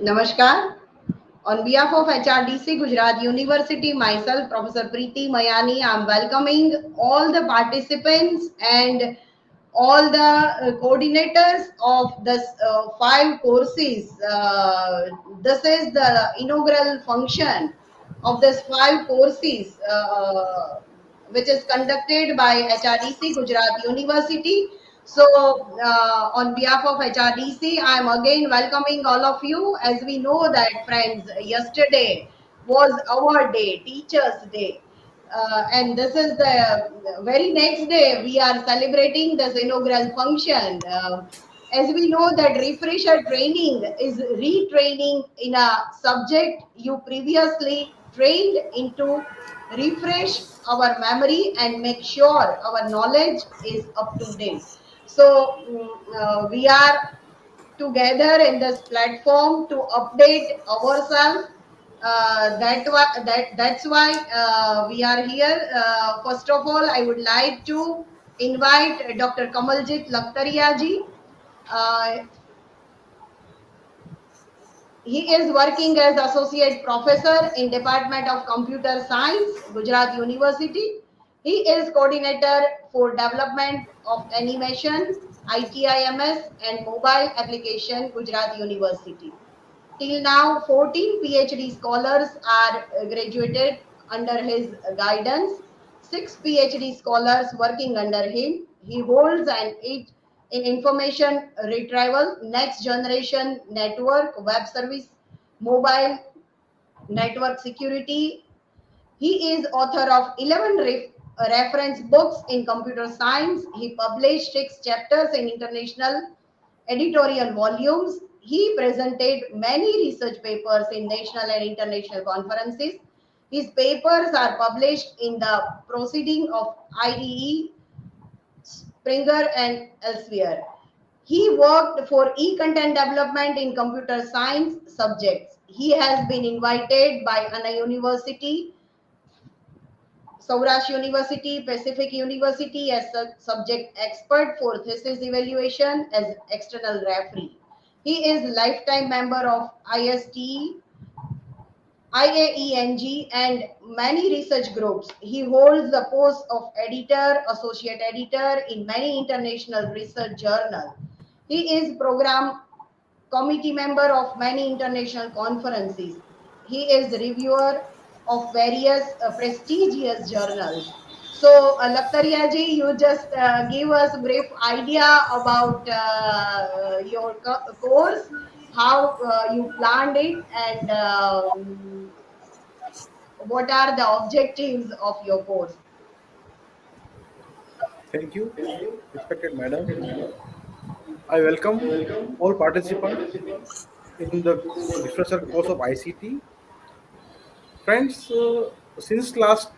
Namaskar. On behalf of HRDC Gujarat University, myself, Professor Preeti Mayani, I am welcoming all the participants and all the coordinators of this five courses. This is the inaugural function of this five courses, which is conducted by HRDC Gujarat University. So, on behalf of HRDC, I am again welcoming all of you. As we know that, friends, yesterday was our day, Teachers' Day. And this is the very next day we are celebrating this inaugural function. As we know that refresher training is retraining in a subject you previously trained into, refresh our memory and make sure our knowledge is up to date. So we are together in this platform to update ourselves. That's why we are here. First of all, I would like to invite Dr. Kamaljit Lakhtaria ji. Uh, he is working as associate professor in Department of Computer Science, Gujarat University. He is coordinator for development of animation, ITIMS and mobile application, Gujarat University. Till now, 14 PhD scholars are graduated under his guidance, 6 PhD scholars working under him. He holds an 8 in information retrieval, next generation network, web service, mobile network security. He is author of 11 reference books in computer science. He published 6 chapters in international editorial volumes. He presented many research papers in national and international conferences. His papers are published in the Proceeding of IEE, Springer, and elsewhere. He worked for e-content development in computer science subjects. He has been invited by Anna University, Saurashtra University, Pacific University as a subject expert for thesis evaluation as external referee. He is lifetime member of ISTE, IAENG and many research groups. He holds the post of editor, associate editor in many international research journals. He is program committee member of many international conferences. He is reviewer of various prestigious journals. So, Lakhtaria ji, you just give us a brief idea about your course, how you planned it, and what are the objectives of your course. Thank you, respected madam. I welcome all participants in the refresher course of ICT. Friends, since last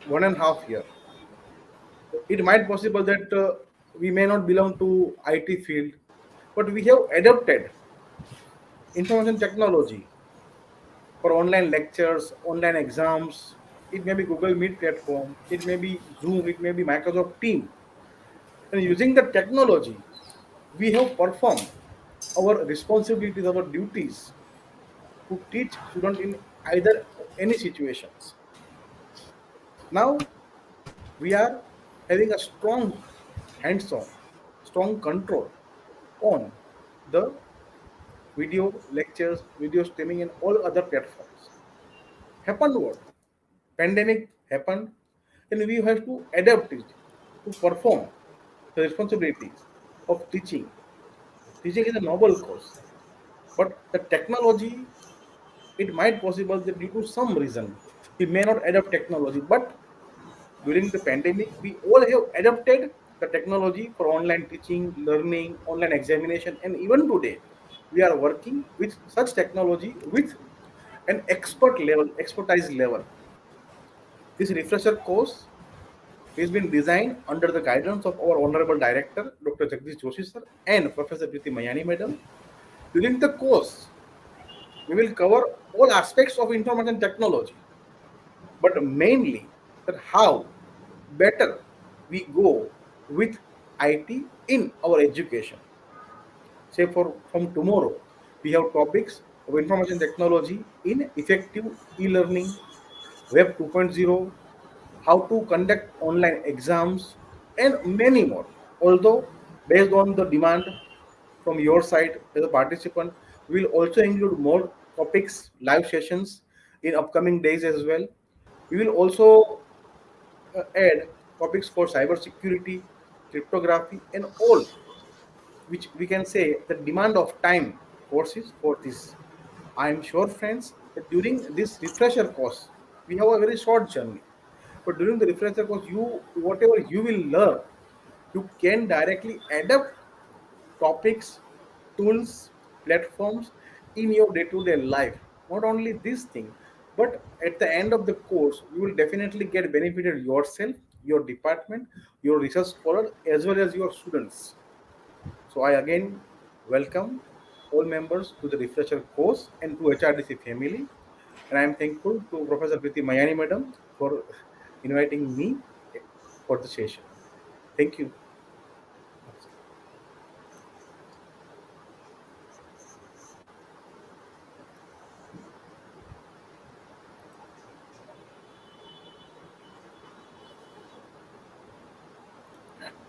1.5 year, it might possible that we may not belong to IT field, but we have adopted information technology for online lectures, online exams. It may be Google Meet platform, it may be Zoom, it may be Microsoft Team. And using the technology, we have performed our responsibilities, our duties to teach students in either any situations. Now we are having a strong hands-on, strong control on the video lectures, video streaming, and all other platforms. Happened what? Pandemic happened, and we have to adapt it to perform the responsibilities of teaching. Teaching is a noble cause, but the technology, it might possible that due to some reason we may not adopt technology, but during the pandemic we all have adopted the technology for online teaching, learning, online examination, and even today we are working with such technology with an expertise level. This refresher course has been designed under the guidance of our honorable director Dr. Jagdish Joshi sir and Professor Preeti Mayani madam. During the course we will cover all aspects of information technology, but mainly that how better we go with IT in our education. Say for from tomorrow, we have topics of information technology in effective e-learning, Web 2.0, how to conduct online exams, and many more. Although, based on the demand from your side as a participant, we will also include more topics, live sessions in upcoming days as well. We will also add topics for cybersecurity, cryptography, and all which we can say the demand of time courses for this. I am sure, friends, that during this refresher course, we have a very short journey. But during the refresher course, you whatever you will learn, you can directly adapt topics, tools, platforms in your day-to-day life. Not only this thing, but at the end of the course, you will definitely get benefited yourself, your department, your research scholar, as well as your students. So I again welcome all members to the refresher course and to HRDC family. And I am thankful to Professor Priti Mayani madam for inviting me for the session. Thank you.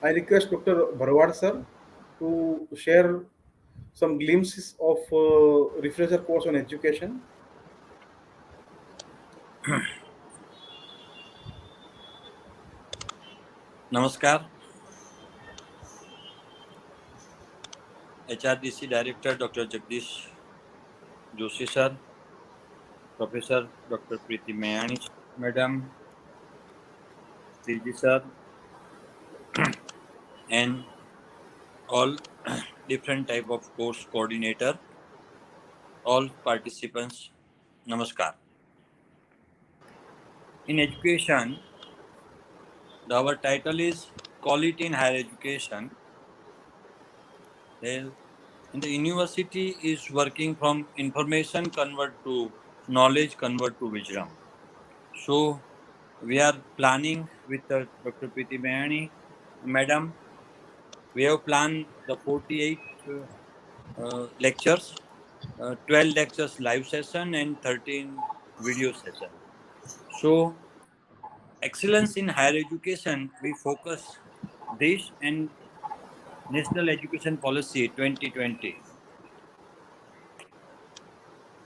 I request Dr. Bharvad sir to share some glimpses of refresher course on education. Namaskar, HRDC Director Dr. Jagdish Joshi sir, Professor Dr. Preeti Mayani Madam, CG sir, and all different type of course coordinator, all participants. Namaskar. In education, our title is Quality in Higher Education. There, in the university is working from information convert to knowledge convert to wisdom. So we are planning with Dr. Preeti Mayani, Madam. We have planned the 48 lectures, 12 lectures live session and 13 video session. So excellence in higher education, we focus this and National Education Policy 2020.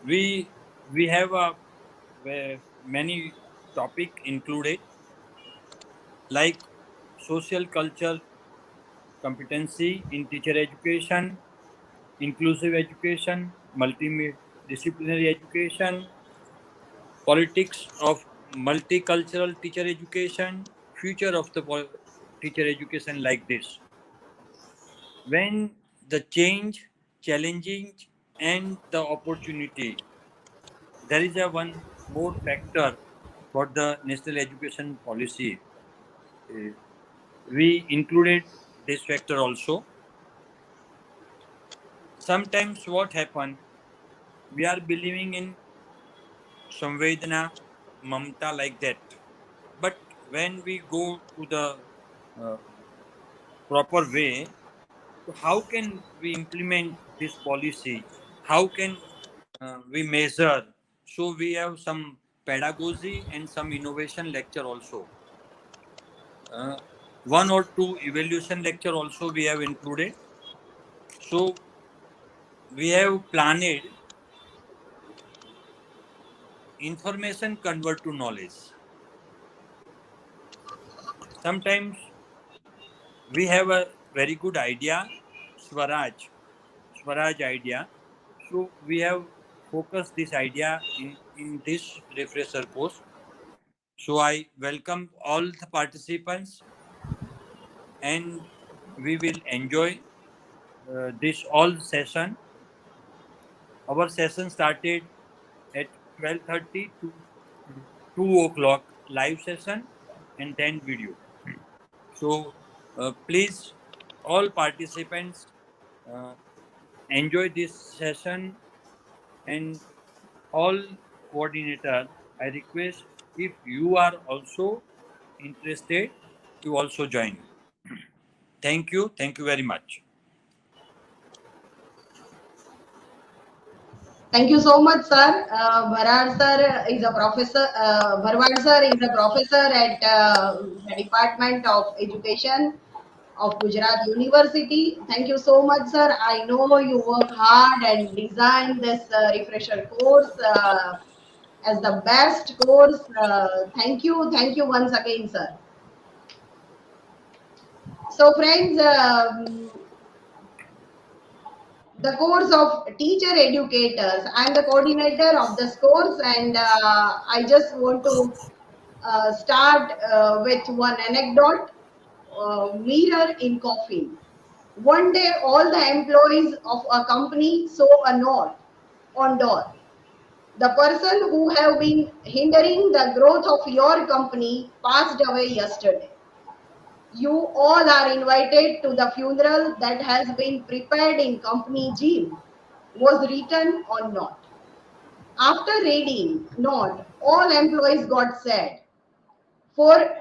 We we have many topic included like social culture competency in teacher education, inclusive education, multidisciplinary education, politics of multicultural teacher education, future of the teacher education like this. When the change, challenging, and the opportunity, there is a one more factor for the national education policy. Uh, We included this factor also. Sometimes what happen, we are believing in Samvedana, Mamta like that. But when we go to the uh, proper way, so how can we implement this policy? How can we measure? So we have some pedagogy and some innovation lecture also. Uh, one or two evaluation lecture also we have included. So we have planned information convert to knowledge. Sometimes we have a very good idea, Swaraj, Swaraj idea. So we have focused this idea in this refresher course. So I welcome all the participants and we will enjoy this all session. Our session started at 12:30 to 2 o'clock live session and then video. So please, all participants, uh, enjoy this session and all coordinator. I request if you are also interested to also join. Thank you. Thank you very much. Thank you so much, sir. Bharvad sir is a professor. Bharvad sir is a professor at the Department of Education of Gujarat University. Thank you so much, sir. I know you work hard and design this refresher course as the best course. Thank you once again, sir. So, friends, the course of teacher educators. I'm the coordinator of this course, and I just want to start with one anecdote. Mirror in coffin. One day, all the employees of a company saw a note on door. The person who have been hindering the growth of your company passed away yesterday. You all are invited to the funeral that has been prepared in company gym. Was written or not. After reading note, all employees got sad for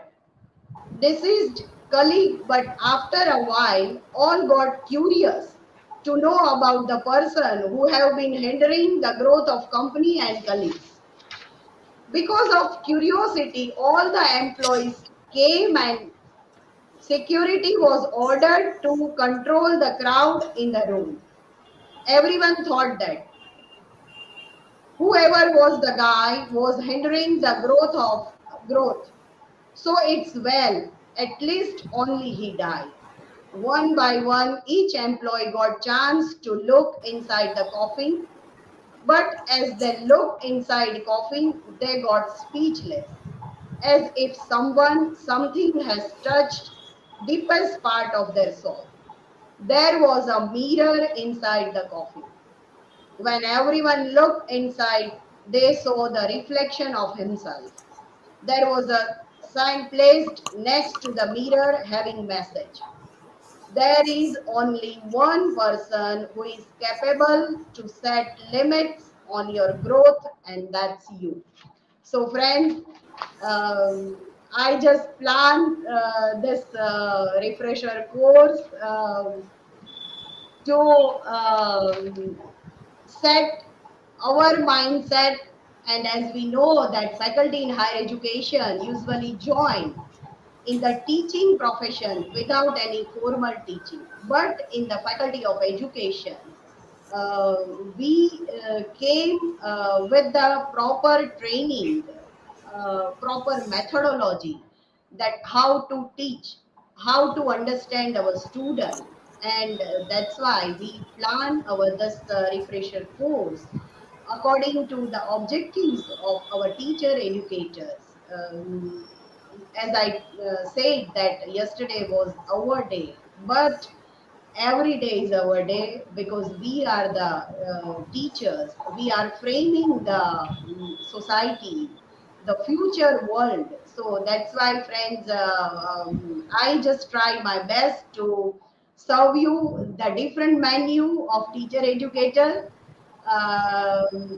deceased colleague, but after a while, all got curious to know about the person who have been hindering the growth of company and colleagues. Because of curiosity, all the employees came and security was ordered to control the crowd in the room. Everyone thought that whoever was the guy was hindering the growth. So it's well, at least only he died. One by one, each employee got chance to look inside the coffin. But as they looked inside coffin, they got speechless, as if something has touched deepest part of their soul. There was a mirror inside the coffin. When everyone looked inside, they saw the reflection of himself. There was a sign placed next to the mirror having message. There is only one person who is capable to set limits on your growth, and that's you. So, friends, I just planned this refresher course to set our mindset. And as we know that faculty in higher education usually join in the teaching profession without any formal teaching, but in the faculty of education uh, we came with the proper training, proper methodology, that how to teach, how to understand our student. And that's why we plan our this refresher course according to the objectives of our teacher educators. As I said that yesterday was our day, but every day is our day because we are the teachers. We are framing the society, the future world. So that's why, friends, I just try my best to serve you the different menu of teacher educator.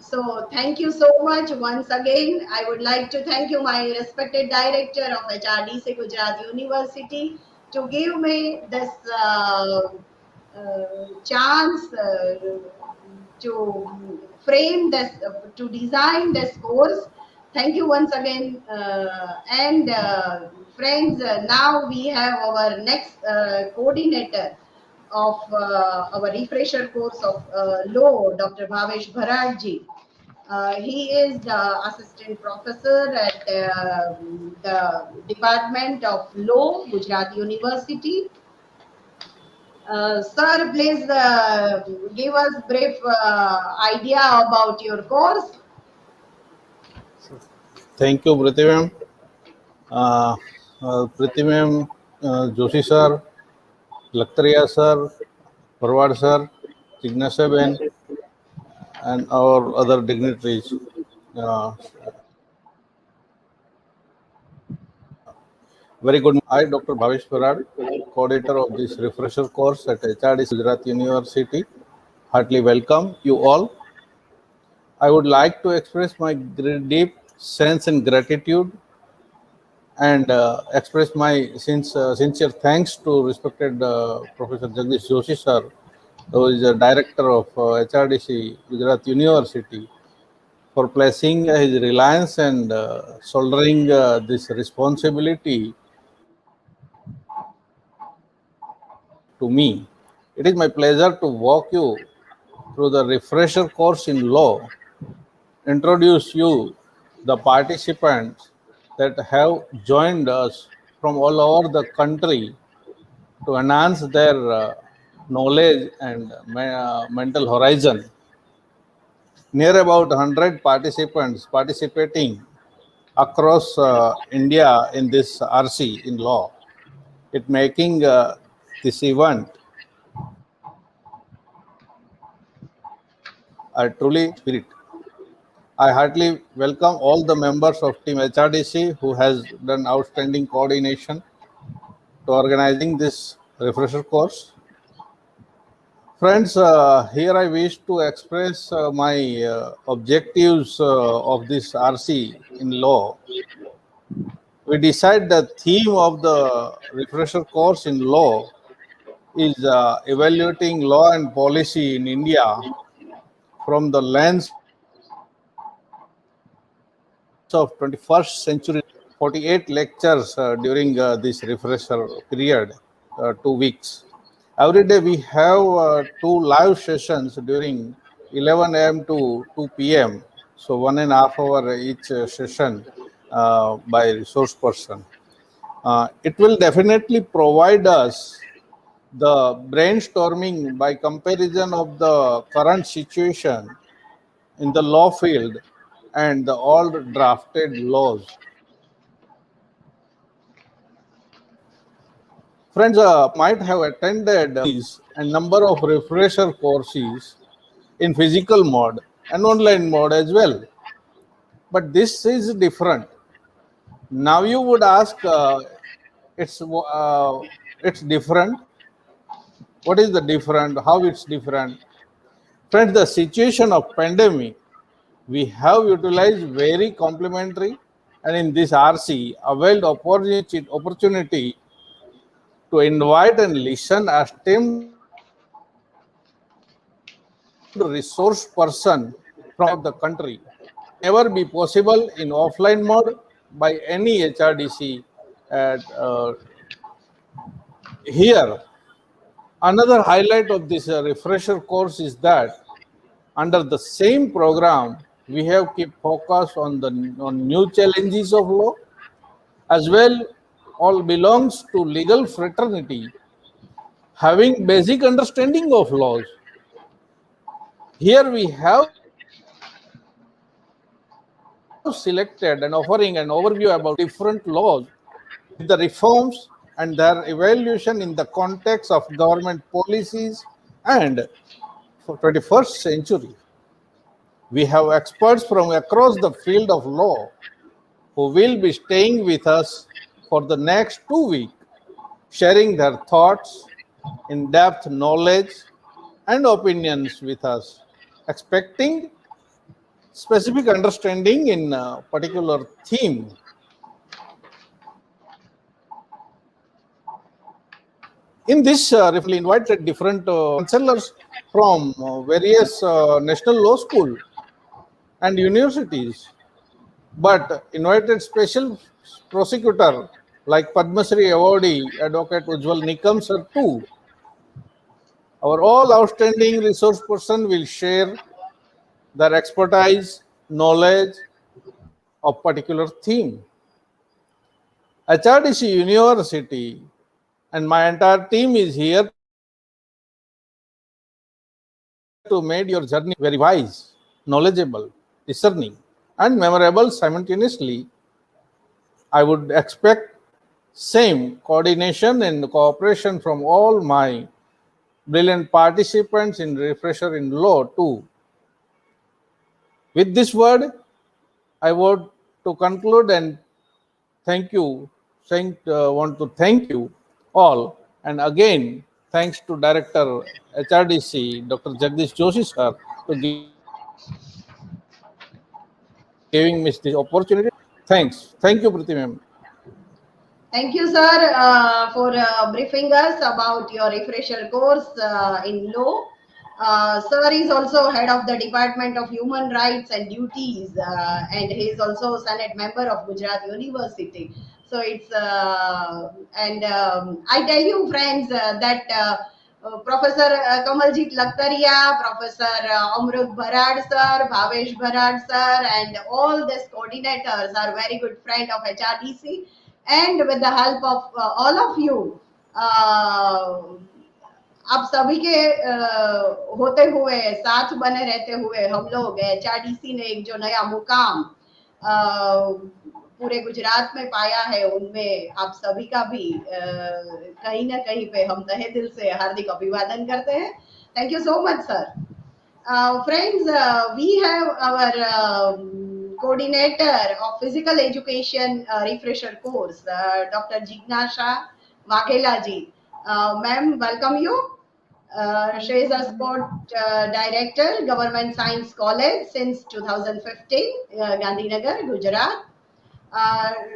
So thank you so much once again. I would like to thank you, my respected director of HRDC Gujarat University, to give me this chance to frame this, to design this course. Thank you once again. And friends, now we have our next coordinator of our refresher course of law, Dr. Bhavesh Bharadji. He is the assistant professor at the Department of Law, Gujarat University. Sir, please give us brief idea about your course. Thank you, Priti ma'am. Priti ma'am, Joshi sir, Laktaria sir, Bharvad sir, Jignasa Ben, and our other dignitaries. Uh, Very good. I, Dr. Bhavesh Bharad, coordinator of this refresher course at HRD Gujarat University. Heartily welcome you all. I would like to express my deep sense and gratitude and express my sincere thanks to respected Professor Jagdish Joshi sir who is a director of HRDC Gujarat University, for placing his reliance and shouldering this responsibility to me. It is my pleasure to walk you through the refresher course in law, introduce you the participants that have joined us from all over the country to enhance their knowledge and mental horizon. Near about 100 participants participating across India in this RC in law. It making this event a truly spirit. I heartily welcome all the members of Team HRDC who has done outstanding coordination to organizing this refresher course. Friends, here I wish to express my objectives of this RC in law. We decide the theme of the refresher course in law is evaluating law and policy in India from the lens of 21st century. 48 lectures during this refresher period, 2 weeks. Every day we have two live sessions during 11 a.m. to 2 p.m. So 1.5 hours each session by resource person. It will definitely provide us the brainstorming by comparison of the current situation in the law field and the old drafted laws. Friends might have attended these and number of refresher courses in physical mode and online mode as well. But this is different. Now you would ask, it's different. What is the different? How it's different? Friends, the situation of pandemic, we have utilized very complementary and in this RC availed opportunity to invite and listen esteemed resource person from the country. Never be possible in offline mode by any HRDC at here. Another highlight of this refresher course is that under the same program, we have keep focus on the on new challenges of law as well. All belongs to legal fraternity, having basic understanding of laws. Here we have selected and offering an overview about different laws with the reforms and their evaluation in the context of government policies and for 21st century. We have experts from across the field of law who will be staying with us for the next 2 weeks, sharing their thoughts, in depth knowledge, and opinions with us, expecting specific understanding in a particular theme. In this, invited different chancellors from various national law school and universities, but invited special prosecutor like Padma Shri awardee Advocate Ujjwal Nikam sir too. Our all outstanding resource person will share their expertise, knowledge of particular theme. HRDC University and my entire team is here to make your journey very wise, knowledgeable, discerning, and memorable simultaneously. I would expect same coordination and cooperation from all my brilliant participants in refresher in law too. With this word, I want to conclude and thank you. Want to thank you all, and again thanks to Director HRDC Dr. Jagdish Joshi sir to giving me this opportunity. Thanks. Thank you, Priti ma'am. Thank you, sir, for briefing us about your refresher course in law. Sir is also head of the Department of Human Rights and Duties, and he is also Senate member of Gujarat University. So it's and I tell you, friends, that Professor Kamaljeet Lakhtaria, Professor Amrut Bharad sir, Bhavesh Bharad sir, and all these coordinators are very good friend of HRDC, and with the help of all of you. आप सभी के होते हुए साथ बने रहते हुए हम लोग एचआरडीसी ने एक जो नया मुकाम पूरे गुजरात में पाया है उनमें आप सभी का भी कहीं ना कहीं पे हम तहे दिल से हार्दिक अभिवादन करते हैं thank you so much sir friends we have our coordinator of physical education refresher course Dr. Jignasha Waghela ji ma'am welcome you she is a sport director, Government Science College since 2015, Gandhinagar, Gujarat.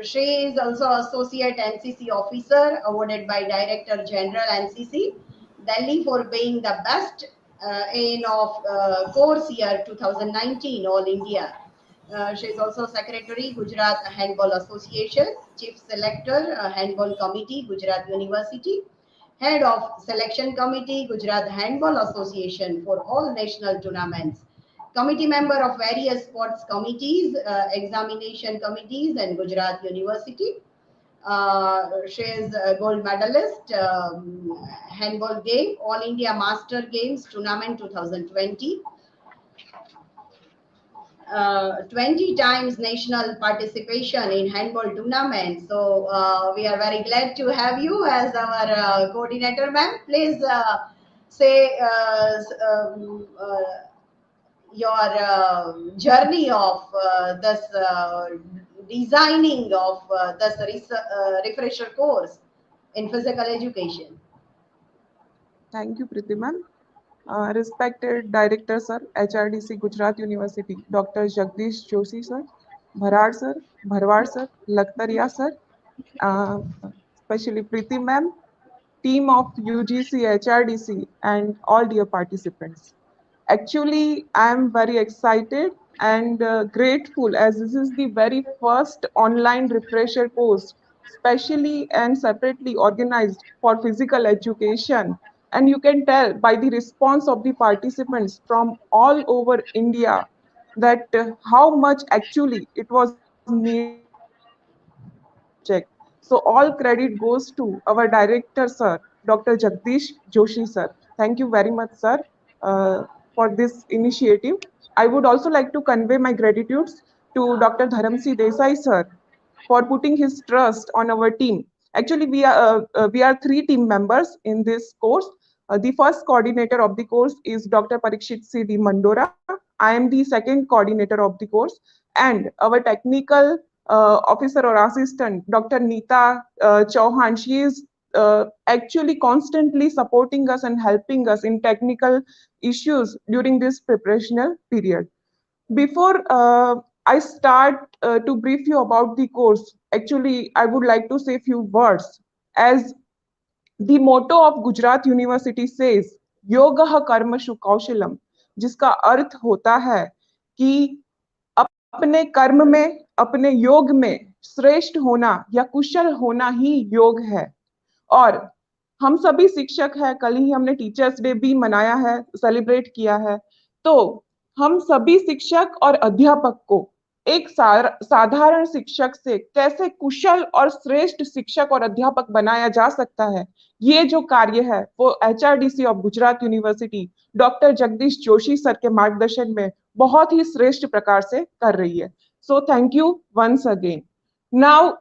She is also Associate NCC Officer awarded by Director General NCC, Delhi for being the best in of course year 2019 All India. She is also Secretary, Gujarat Handball Association, Chief Selector, Handball Committee, Gujarat University, Head of Selection Committee, Gujarat Handball Association for all national tournaments, committee member of various sports committees, examination committees, and Gujarat University. She is a gold medalist, handball game, All India Master Games Tournament 2020. 20 times national participation in handball tournament. So we are very glad to have you as our coordinator, ma'am. Please say your journey of this designing of this refresher course in physical education. Thank you, Preeti ma'am. Respected Director Sir, HRDC Gujarat University, Dr. Jagdish Joshi Sir, Bharad Sir, Bharvad Sir, Lakhtaria Sir, especially Preeti ma'am, team of UGC, HRDC, and all dear participants. Actually, I am very excited and grateful as this is the very first online refresher course, specially and separately organized for physical education. And you can tell by the response of the participants from all over India that how much actually it was needed for this subject. So all credit goes to our director, sir, Dr. Jagdish Joshi, sir. Thank you very much, sir, for this initiative. I would also like to convey my gratitudes to Dr. Dharamsi Desai, sir, for putting his trust on our team. Actually, we are three team members in this course. The first coordinator of the course is Dr. Parikshit C.D. Mandora. I am the second coordinator of the course, and our technical officer or assistant, Dr. Neeta Chauhan, she is actually constantly supporting us and helping us in technical issues during this preparational period. Before I start to brief you about the course, actually, I would like to say a few words. As the motto of Gujarat University says, Yoga Karmashu Kaushalam, जिसका अर्थ होता है कि अपने कर्म में, अपने योग में श्रेष्ठ होना या कुशल होना ही योग है. और हम सभी शिक्षक हैं, कल ही हमने टीचर्स डे भी मनाया है, सेलिब्रेट किया है. तो हम सभी शिक्षक और अध्यापक को एक साधारण शिक्षक से कैसे कुशल और श्रेष्ठ शिक्षक और अध्यापक बनाया जा सकता है, ये जो कार्य है वो HRDC of Gujarat university doctor Jagdish Joshi sir के मार्गदर्शन में बहुत ही श्रेष्ठ प्रकार से कर रही है. So thank you once again. Now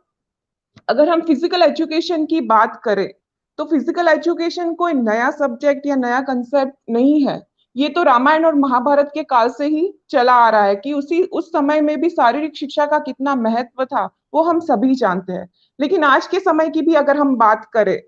अगर हम फिजिकल एजुकेशन की बात करें तो फिजिकल एजुकेशन कोई नया सब्जेक्ट या नया कंसेप्ट नहीं है. ये तो रामायण और महाभारत के काल से ही चला आ रहा है कि उस समय में भी शारीरिक शिक्षा का कितना महत्व था वो हम सभी जानते हैं. लेकिन आज के समय की भी अगर हम बात करें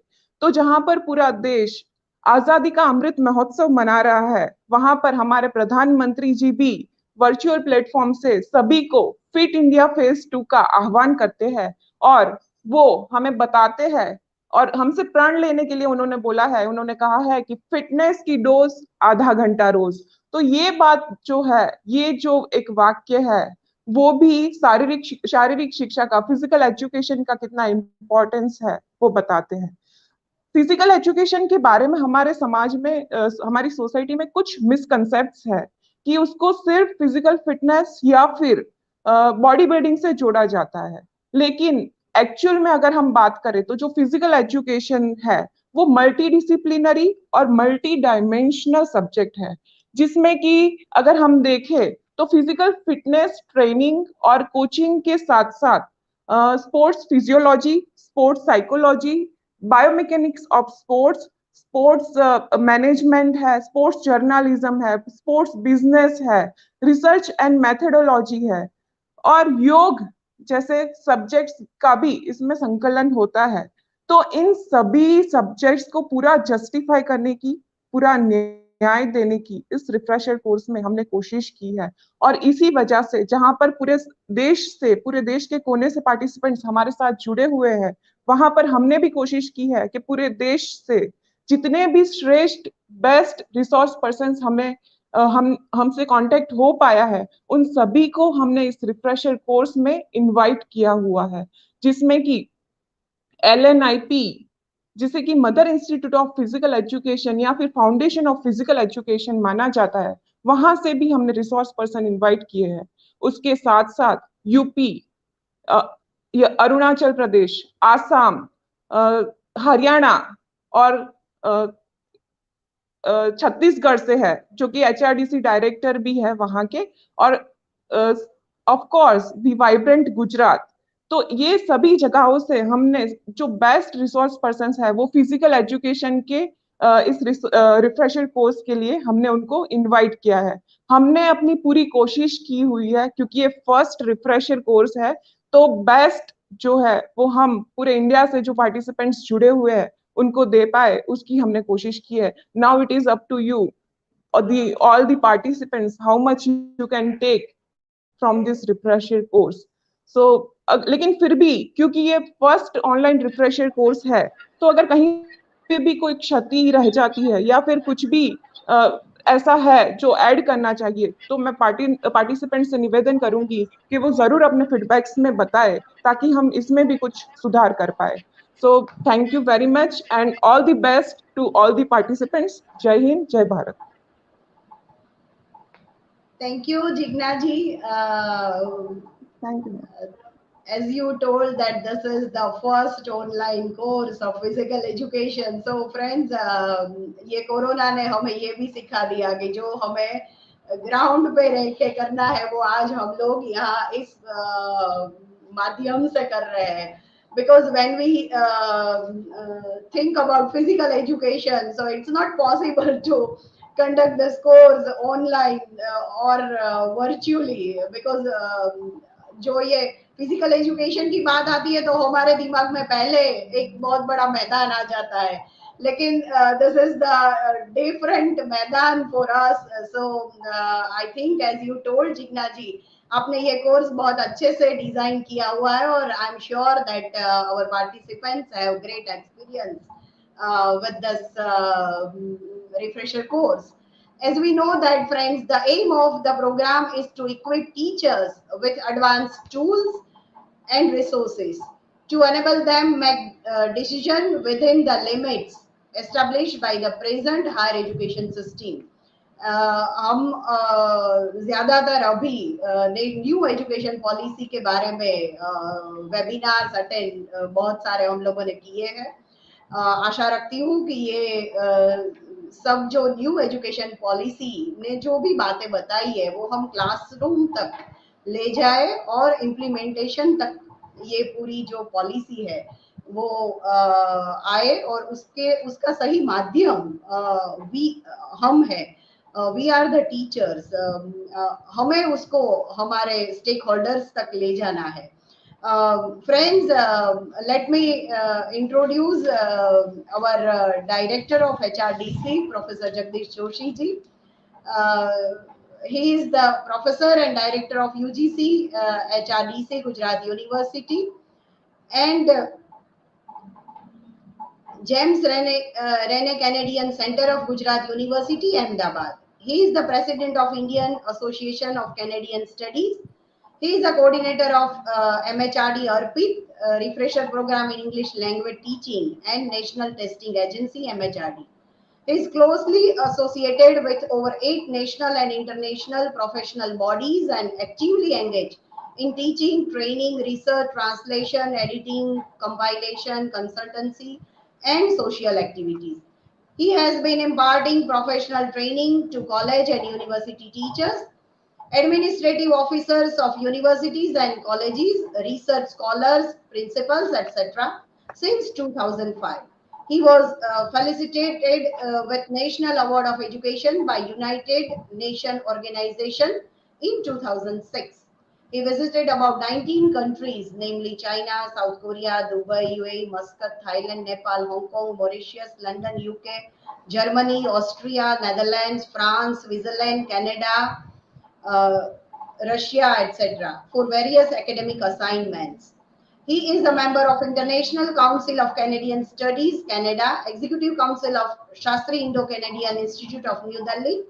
तो जहां पर पूरा देश आजादी का अमृत महोत्सव मना रहा है, वहां पर हमारे प्रधानमंत्री जी भी वर्चुअल प्लेटफॉर्म से सभी को फिट इंडिया फेज 2 का आह्वान करते हैं और वो हमें बताते हैं और हमसे प्रण लेने के लिए उन्होंने बोला है, उन्होंने कहा है कि फिटनेस की डोज आधा घंटा रोज। तो ये बात जो है, ये जो एक वाक्य है, वो भी शारीरिक शिक्षा का, फिजिकल एजुकेशन का कितना इंपॉर्टेंस है वो बताते हैं। फिजिकल एजुकेशन के बारे में हमारे समाज में, हमारी सोसाइटी में कुछ मिसकंसेप्ट्स है कि उसको सिर्फ फिजिकल फिटनेस या फिर बॉडी बिल्डिंग से जोड़ा जाता है। लेकिन एक्चुअल में अगर हम बात करें तो जो फिजिकल एजुकेशन है वो मल्टी डिसिप्लिनरी और मल्टी डायमेंशनल सब्जेक्ट है, जिसमें कि अगर हम देखें तो फिजिकल फिटनेस ट्रेनिंग और कोचिंग के साथ साथ sports physiology, sports psychology, biomechanics of sports, sports management है, स्पोर्ट्स जर्नलिज्म है, स्पोर्ट्स बिजनेस है, रिसर्च एंड मेथडोलॉजी है, और योग जैसे सब्जेक्ट्स का भी इसमें संकलन होता है। तो इन सभी सब्जेक्ट्स को पूरा जस्टिफाई करने की, पूरा न्याय देने की इस रिफ्रेशर कोर्स में हमने कोशिश की है। और इसी वजह से जहां पर पूरे देश के कोने से पार्टिसिपेंट्स हमारे साथ जुड़े हुए हैं, वहां पर हमने भी कोशिश की है कि पूरे देश से जितने भी श्रेष्ठ बेस्ट रिसोर्स पर्सन हमें हम हमसे कांटेक्ट हो पाया है, उन सभी को हमने इस रिफ्रेशर कोर्स में इनवाइट किया हुआ है, जिसमें कि LNIP, जिसे कि mother institute of physical education या फिर फाउंडेशन ऑफ फिजिकल एजुकेशन माना जाता है, वहां से भी हमने रिसोर्स पर्सन इनवाइट किए हैं। उसके साथ साथ यूपी, अरुणाचल प्रदेश, आसाम, हरियाणा और छत्तीसगढ़ से है, जो कि HRDC डायरेक्टर भी है वहां के, और of course the vibrant Gujarat. तो ये सभी जगहों से हमने जो बेस्ट रिसोर्स पर्सन है वो फिजिकल एजुकेशन के इस रिफ्रेशर कोर्स के लिए हमने उनको इनवाइट किया है। हमने अपनी पूरी कोशिश की हुई है, क्योंकि ये फर्स्ट रिफ्रेशर कोर्स है, तो बेस्ट जो है वो हम पूरे इंडिया से जो पार्टिसिपेंट्स जुड़े हुए हैं उनको दे पाए, उसकी हमने कोशिश की है। Now it is up to you or all the participants how much you can take from this refresher course. So लेकिन फिर भी क्योंकि ये फर्स्ट ऑनलाइन रिफ्रेशर कोर्स है, तो अगर कहीं पे भी कोई क्षति रह जाती है या फिर कुछ भी ऐसा है जो ऐड करना चाहिए, तो मैं पार्टिसिपेंट से निवेदन करूंगी कि वो जरूर अपने फीडबैक्स में बताए, ताकि हम इसमें भी कुछ सुधार कर पाए। So thank you very much and all the best to all the participants. जय हिंद, जय Bharat. Thank you, Jignaji. Thank you. As you told that this is the first online course of physical education. So friends, ये corona ने हमें ये भी सिखा दिया कि जो हमें ग्राउंड पे रह के करना है वो आज हम लोग यहाँ इस माध्यम से कर रहे हैं. Because when we think about physical education, so it's not possible to conduct this course online or virtually, because जो ये फिजिकल एजुकेशन की बात आती है तो हमारे दिमाग में पहले एक बहुत बड़ा मैदान आ जाता है, लेकिन दिस इज द डिफरेंट मैदान for us. So I think as you told Jigna ji, आपने ये कोर्स बहुत अच्छे से डिजाइन किया हुआ है, और I am sure that our participants have great experience with this refresher course. As we know that friends, the aim of the program is to equip teachers with advanced tools and resources to enable them make decision within the limits established by the present higher education system. हम ज्यादातर अभी new education policy के बारे में webinars attend बहुत सारे हम लोगों ने किए हैं. आशा रखती हूँ कि ये सब जो न्यू एजुकेशन पॉलिसी ने जो भी बातें बताई है वो हम क्लासरूम तक ले जाए और इम्प्लीमेंटेशन तक ये पूरी जो पॉलिसी है वो आए, और उसका सही माध्यम हम है. We are the teachers. हमें उसको हमारे स्टेक होल्डर्स तक ले जाना है. Friends, let me introduce our Director of HRDC, Professor Jagdish Joshi ji. He is the Professor and Director of UGC, HRDC, Gujarat University. And James Rene Canadian Center of Gujarat University, Ahmedabad. He is the president of Indian Association of Canadian Studies. He is a coordinator of MHRD ARPIT, refresher program in English language teaching, and National Testing Agency, MHRD. He is closely associated with over 8 national and international professional bodies and actively engaged in teaching, training, research, translation, editing, compilation, consultancy, and social activities. He has been imparting professional training to college and university teachers, administrative officers of universities and colleges, research scholars, principals, etc. since 2005. He was felicitated with National Award of Education by United Nations Organization in 2006. He visited about 19 countries, namely China, South Korea, Dubai, UAE, Muscat, Thailand, Nepal, Hong Kong, Mauritius, London, UK, Germany, Austria, Netherlands, France, Switzerland, Canada, uh, Russia, etc., for various academic assignments. He is a member of International Council of Canadian Studies, Canada, Executive Council of Shastri Indo-Canadian Institute of New Delhi,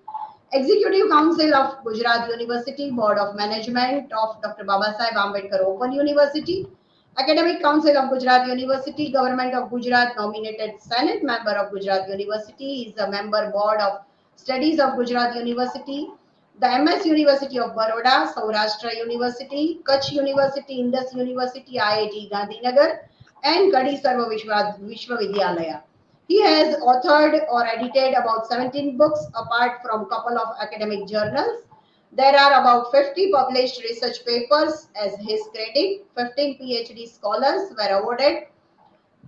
Executive Council of Gujarat University, Board of Management of Dr. Babasaheb Ambedkar Open University, Academic Council of Gujarat University, Government of Gujarat nominated Senate member of Gujarat University, is a member Board of Studies of Gujarat University, the MS University of Baroda, Saurashtra University, Kutch University, Indus University, IIT Gandhinagar, and Kadi Sarva Vishwavidyalaya. He has authored or edited about 17 books apart from couple of academic journals. There are about 50 published research papers as his credit. 15 PhD scholars were awarded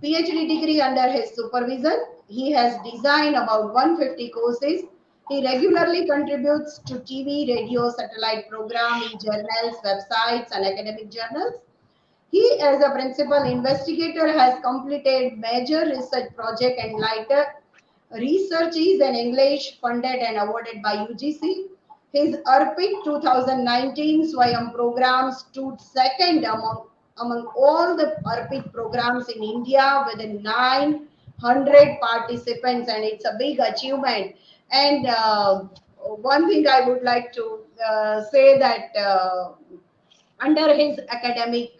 PhD degree under his supervision. He has designed about 150 courses. He regularly contributes to TV, radio, satellite program in journals, websites, and academic journals. He, as a principal investigator, has completed major research project and lighter research is in English funded and awarded by UGC. His ARPIT 2019 Swayam program stood second among all the ARPIT programs in India within 900 participants, and it's a big achievement. And one thing I would like to say that under his academic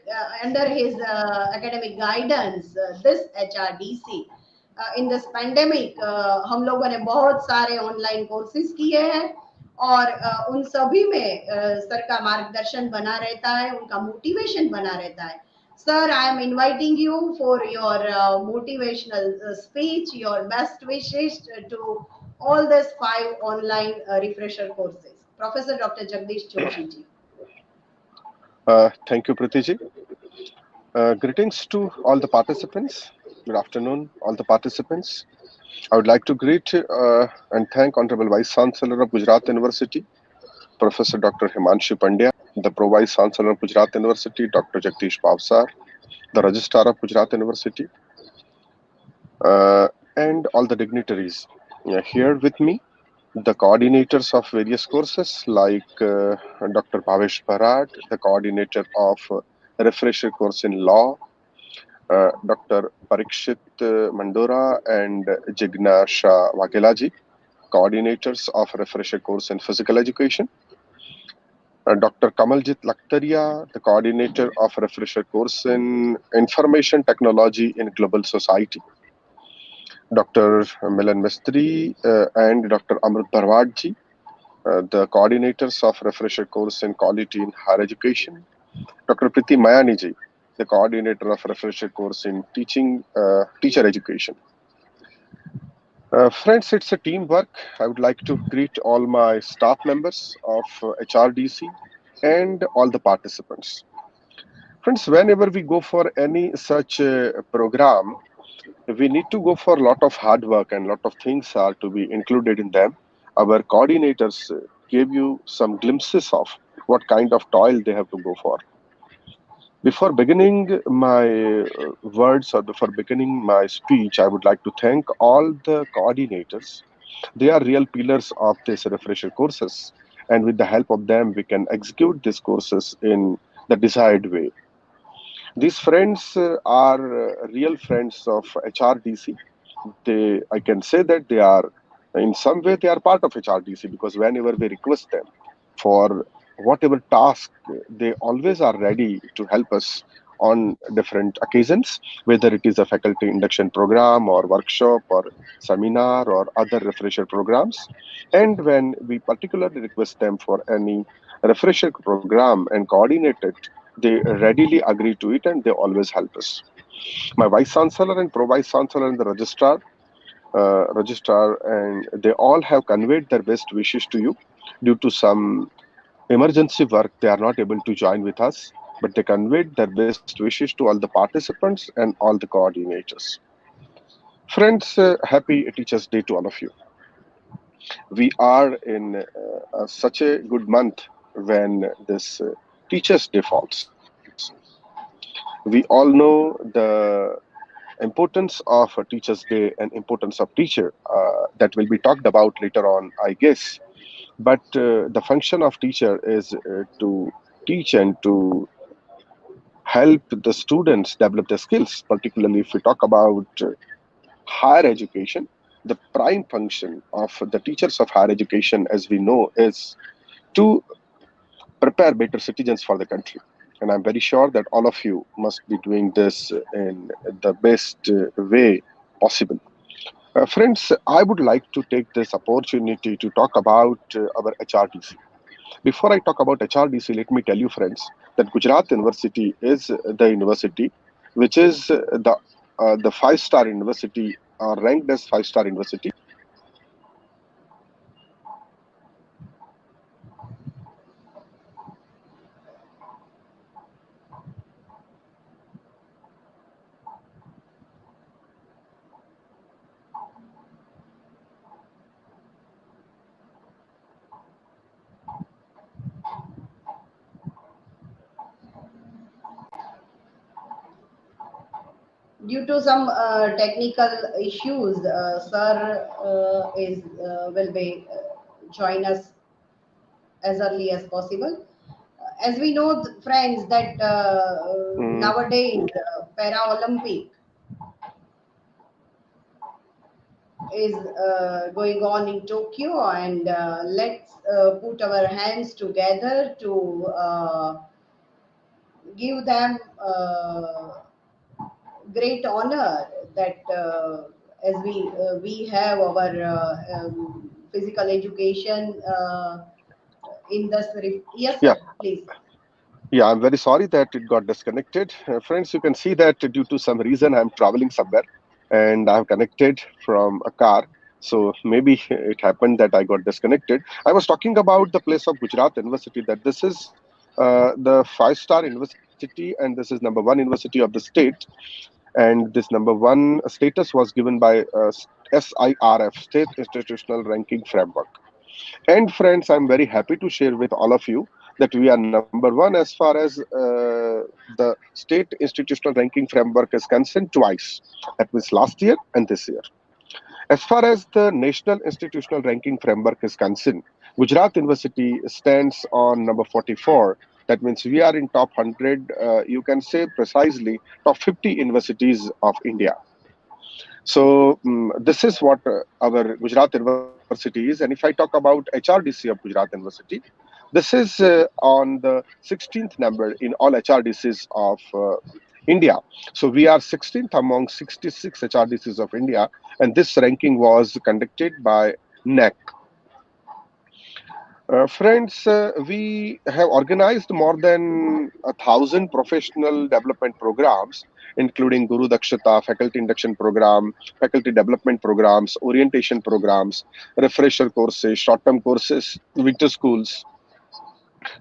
guidance, this HRDC in this pandemic हम लोगों ने बहुत सारे online courses किए हैं और उन सभी में सर का मार्गदर्शन बना रहता है, उनका मोटिवेशन बना रहता है. Sir, I am inviting you for your motivational speech, your best wishes to all these 5 online refresher courses. Professor Dr. Jagdish Joshi ji. Thank you, Priti ji. Greetings to all the participants. Good afternoon, all the participants. I would like to greet and thank Honorable Vice Chancellor of Gujarat University, Professor Dr. Himanshu Pandya, the Pro Vice Chancellor of Gujarat University, Dr. Jagdish Pavsar, the Registrar of Gujarat University, and all the dignitaries here with me, the coordinators of various courses like Dr. Bhavesh Bharvad, the coordinator of refresher course in law, Dr. Parikshit Mandora and Jignasha Vakelaji, coordinators of refresher course in physical education, Dr. Kamaljit Lakhtaria, the coordinator of refresher course in information technology in global society, Dr. Milan Mistry and Dr. Amrutbhai, the coordinators of refresher course in quality in higher education, Dr. Priti Mayani ji, the coordinator of refresher course in teacher education. Friends, it's a teamwork. I would like to greet all my staff members of HRDC and all the participants. Friends, whenever we go for any such program, we need to go for a lot of hard work and a lot of things are to be included in them. Our coordinators gave you some glimpses of what kind of toil they have to go for. Before beginning my words or before beginning my speech, I would like to thank all the coordinators. They are real pillars of these refresher courses, and with the help of them, we can execute these courses in the desired way. These friends are real friends of HRDC, I can say that they are, in some way, they are part of HRDC, because whenever we request them for whatever task, they always are ready to help us on different occasions, whether it is a faculty induction program or workshop or seminar or other refresher programs. And when we particularly request them for any refresher program and coordinate it, they readily agree to it and they always help us. My vice chancellor and pro vice chancellor and the registrar, and they all have conveyed their best wishes to you. Due to some emergency work, they are not able to join with us, but they conveyed their best wishes to all the participants and all the coordinators. Friends, happy Teachers' Day to all of you. We are in such a good month when this Teachers' Day falls. We all know the importance of a Teachers' Day and importance of teacher that will be talked about later on, I guess. But the function of teacher is to teach and to help the students develop their skills. Particularly if we talk about higher education, the prime function of the teachers of higher education, as we know, is to prepare better citizens for the country. And I'm very sure that all of you must be doing this in the best way possible. Friends, I would like to take this opportunity to talk about our HRDC. Before I talk about HRDC, let me tell you, friends, that Gujarat University is the university which is the five-star university, ranked as five-star university. Due to some technical issues, sir is will be join us as early as possible. As we know, friends, that Mm, nowadays Para Olympic is going on in Tokyo, and let's put our hands together to give them great honor that we have our physical education in the yes yeah, sir, please. yeah, I'm very sorry that it got disconnected. Friends, you can see that due to some reason I'm traveling somewhere and I've connected from a car. So maybe it happened that I got disconnected. I was talking about the place of Gujarat University, that this is the five-star university and this is number one university of the state. And this number one status was given by SIRF, State Institutional Ranking Framework. And friends, I'm very happy to share with all of you that we are number one as far as the state institutional ranking framework is concerned twice. That means last year and this year. As far as the national institutional ranking framework is concerned, Gujarat University stands on number 44. That means we are in top 100, you can say precisely top 50 universities of India. So this is what our Gujarat University is. And if I talk about HRDC of Gujarat University, this is on the 16th number in all HRDCs of India. So we are 16th among 66 HRDCs of India, and this ranking was conducted by NEC. Friends, we have organized more than 1,000 professional development programs, including Guru Dakshata, faculty induction program, faculty development programs, orientation programs, refresher courses, short-term courses, winter schools,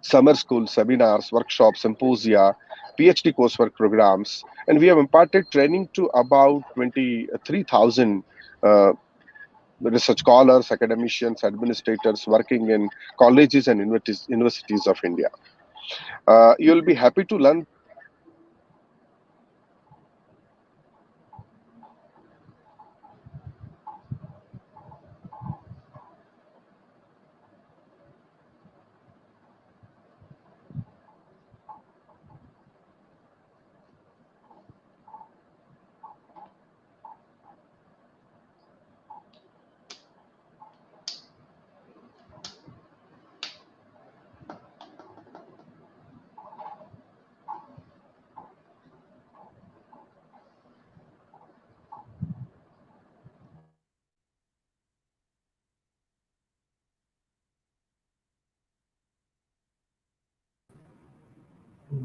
summer school seminars, workshops, symposia, PhD coursework programs, and we have imparted training to about 23,000 uh, research scholars, academicians, administrators working in colleges and universities of India. You'll be happy to learn that our HRDC has organized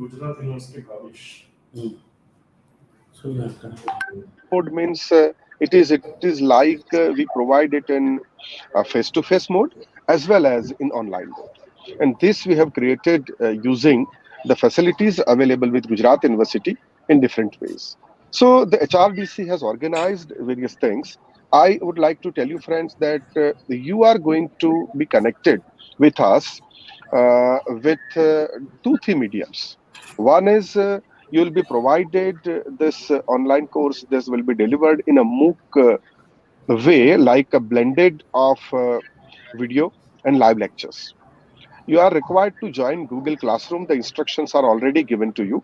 Gujarat University Bhavish. Mode means it is like we provide it in face-to-face mode as well as in online mode. And this we have created using the facilities available with Gujarat University in different ways. So the HRDC has organized various things. I would like to tell you, friends, that you are going to be connected with us with two, three mediums. One is you will be provided this online course. This will be delivered in a MOOC way, like a blended of video and live lectures. You are required to join Google Classroom. The instructions are already given to you.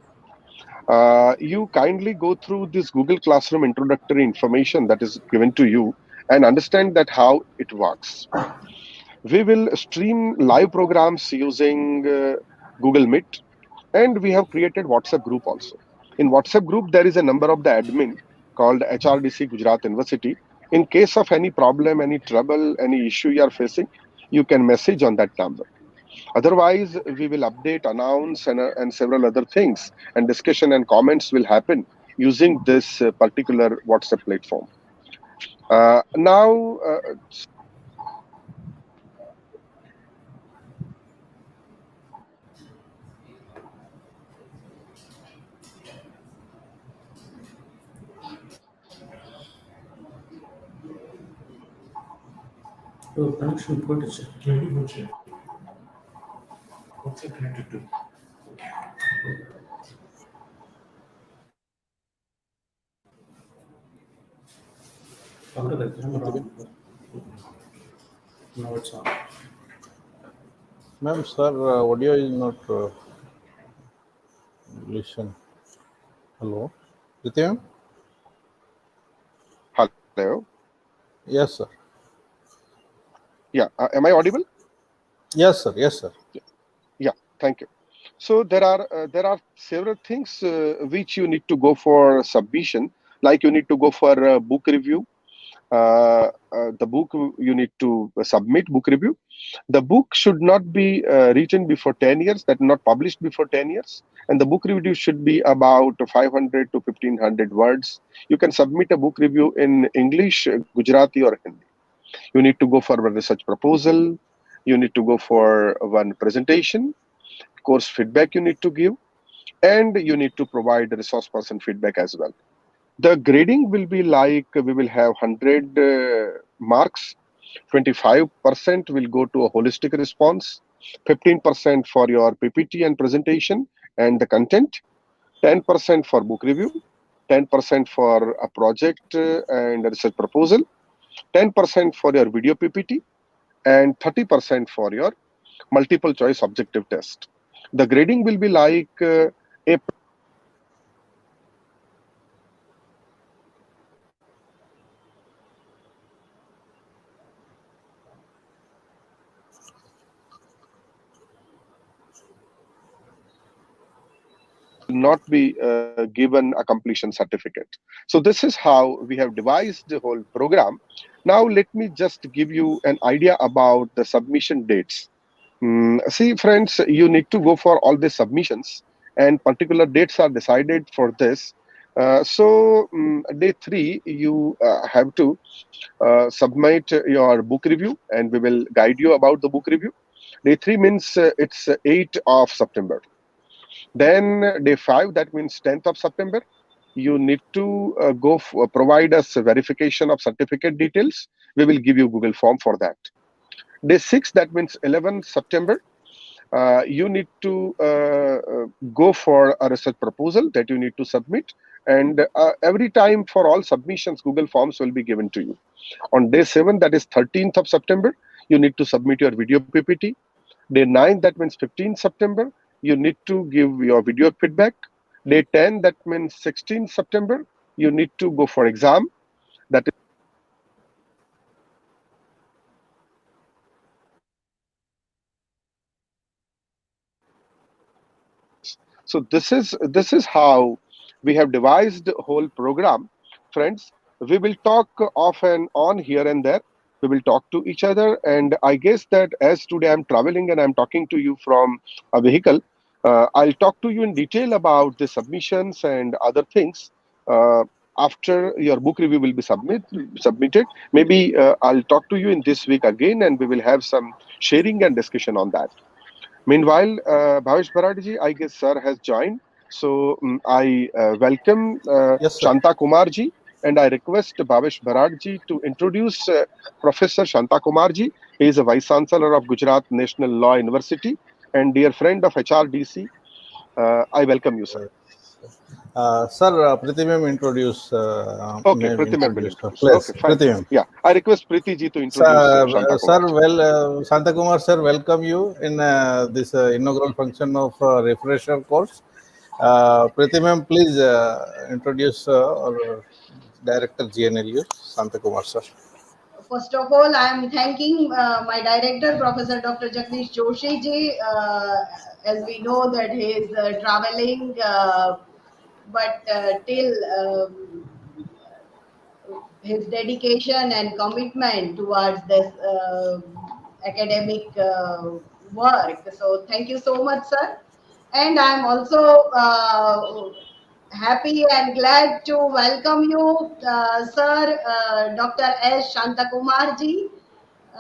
You kindly go through this Google Classroom introductory information that is given to you and understand that how it works. We will stream live programs using Google Meet, and we have created WhatsApp group also. In WhatsApp group, there is a number of the admin called HRDC Gujarat University. In case of any problem, any trouble, any issue you are facing, you can message on that number. Otherwise, we will update, announce, and several other things, and discussion and comments will happen using this particular WhatsApp platform. Now, Connection போயிடுச்சு. எப்படி போச்சு? What's it connected to? பக்கத்துல camera on. Now it's on. Ma'am, sir, audio is not listen. Hello, Prithvi ma'am? hello. Yes, sir. Yeah, am I audible? Yes, sir. Yes, sir. Yeah, thank you. So there are several things which you need to go for submission, like you need to go for book review. The book you need to submit book review. The book should not be written before 10 years, that not published before 10 years. And the book review should be about 500 to 1500 words. You can submit a book review in English, Gujarati or Hindi. You need to go for a research proposal. You need to go for one presentation, course feedback you need to give, and you need to provide resource person feedback as well. The grading will be like we will have 100 marks. 25% will go to a holistic response, 15% for your PPT and presentation and the content, 10% for book review, 10% for a project and a research proposal, 10% for your video PPT, and 30% for your multiple choice objective test. The grading will be like a not be given a completion certificate. So this is how we have devised the whole program. Now let me just give you an idea about the submission dates. See, friends, you need to go for all the submissions, and particular dates are decided for this. Day 3, you have to submit your book review, and we will guide you about the book review. Day 3 means it's 8th of September. Then day 5, that means 10th of September. You need to provide us a verification of certificate details. We will give you Google form for that. Day 6, that means 11th September. You need to go for a research proposal that you need to submit. And every time for all submissions, Google Forms will be given to you. On day 7, that is 13th of September, you need to submit your video PPT. Day 9, that means 15th September, you need to give your video feedback. Day 10, that means 16th September, you need to go for exam. That is so this is how we have devised the whole program. Friends, we will talk off and on here and there. We will talk to each other, and I guess that as today I'm traveling and I'm talking to you from a vehicle, I'll talk to you in detail about the submissions and other things after your book review will be submitted. Maybe I'll talk to you in this week again, and we will have some sharing and discussion on that. Meanwhile, Bhavesh Bharadji, I guess sir has joined. So I welcome Yes, sir. Shanthakumar and I request Bhavesh Bharadji to introduce Professor Shanthakumar. He is a Vice Chancellor of Gujarat National Law University and dear friend of HRDC. I welcome you, sir. Sir, Priti ma'am introduce, Okay, may Priti ma'am will introduce her. introduce. Please, Okay, fine. Priti ma'am. Yeah, I request Priti ji to introduce Sir, Shanthakumar. Shanthakumar sir, welcome you in this inaugural function of refresher course. Priti ma'am, please introduce our director GNLU, Shanthakumar sir. First of all, I am thanking my director, Professor Dr. Jagdish Joshi ji. As we know that he is traveling, but till his dedication and commitment towards this academic work. So thank you so much, sir. And I'm also happy and glad to welcome you, sir, Dr. S. Shanthakumar ji.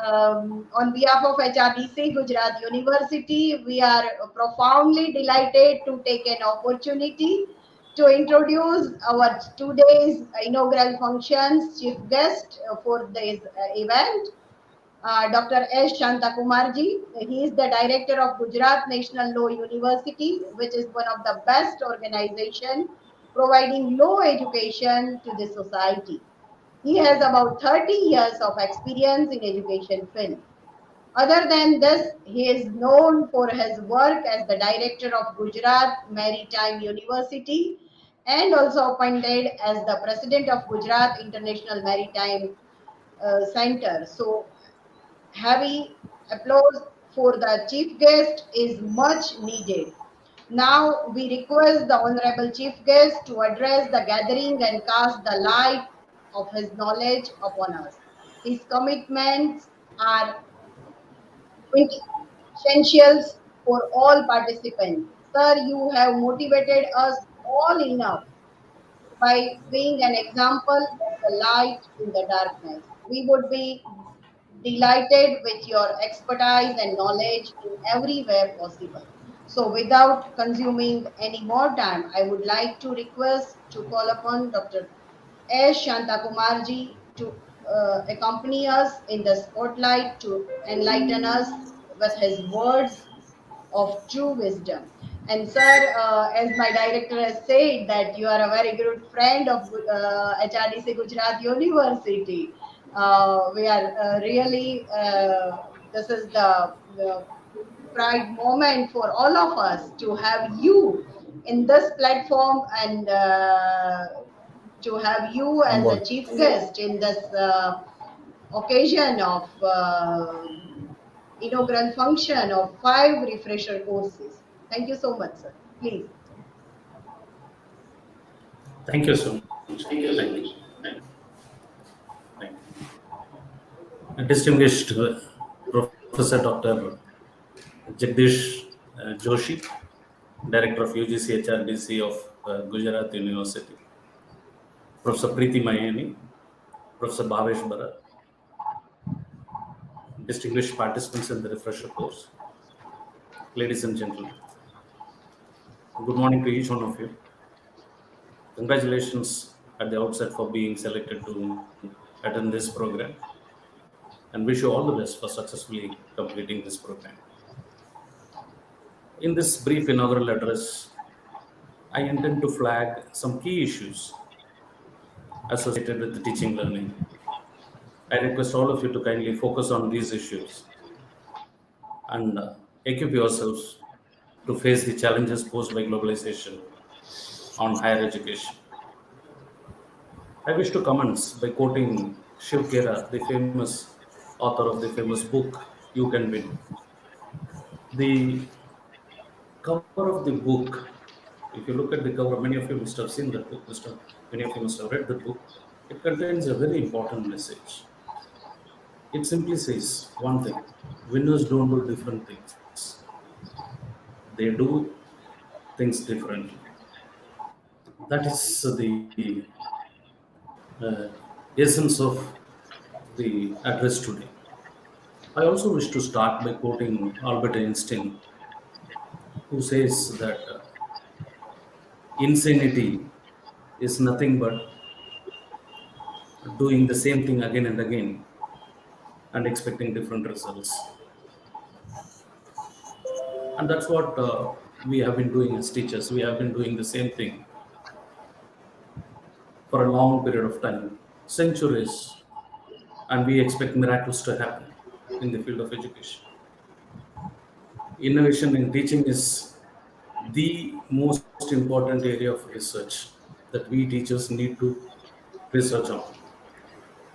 On behalf of HRDC Gujarat University, we are profoundly delighted to take an opportunity to introduce our today's inaugural functions chief guest for this event, Dr. S. Shanthakumarji. He is the director of Gujarat National Law University, which is one of the best organization providing law education to the society. He has about 30 years of experience in education field. Other than this, he is known for his work as the director of Gujarat Maritime University and also appointed as the president of Gujarat International Maritime Center. So, heavy applause for the chief guest is much needed. Now, we request the Honorable Chief Guest to address the gathering and cast the light of his knowledge upon us. His commitments are essentials for all participants. Sir, you have motivated us all enough by being an example of the light in the darkness. We would be delighted with your expertise and knowledge in every way possible. So, without consuming any more time, I would like to request to call upon Dr. S. Shanthakumarji to accompany us in the spotlight to enlighten us with his words of true wisdom. And sir, as my director has said that you are a very good friend of HRDC Gujarat University. We are really, this is the pride moment for all of us to have you in this platform and to have you On as board. a chief guest in this occasion of inaugural function of 5 refresher courses. Thank you so much, sir. Please. Thank you so much. Thank you. Thank you. Distinguished Professor Dr. Jagdish Joshi, Director of UGC HRDC of Gujarat University, Professor Preeti Mayani, Professor Bhavesh Bharat, distinguished participants in the refresher course, ladies and gentlemen. Good morning to each one of you. Congratulations at the outset for being selected to attend this program, and wish you all the best for successfully completing this program. In this brief inaugural address, I intend to flag some key issues associated with the teaching learning. I request all of you to kindly focus on these issues and equip yourselves to face the challenges posed by globalization on higher education. I wish to commence by quoting Shiv Khera, the famous author of the famous book, You Can Win. The cover of the book, if you look at the cover, many of you must have seen that book, many of you must have read the book. It contains a very important message. It simply says one thing: winners don't do different things. They do things differently. That is the essence of the address today. I also wish to start by quoting Albert Einstein, who says that insanity is nothing but doing the same thing again and again and expecting different results. And that's what we have been doing as teachers. We have been doing the same thing for a long period of time, centuries, and we expect miracles to happen in the field of education. Innovation in teaching is the most important area of research that we teachers need to research on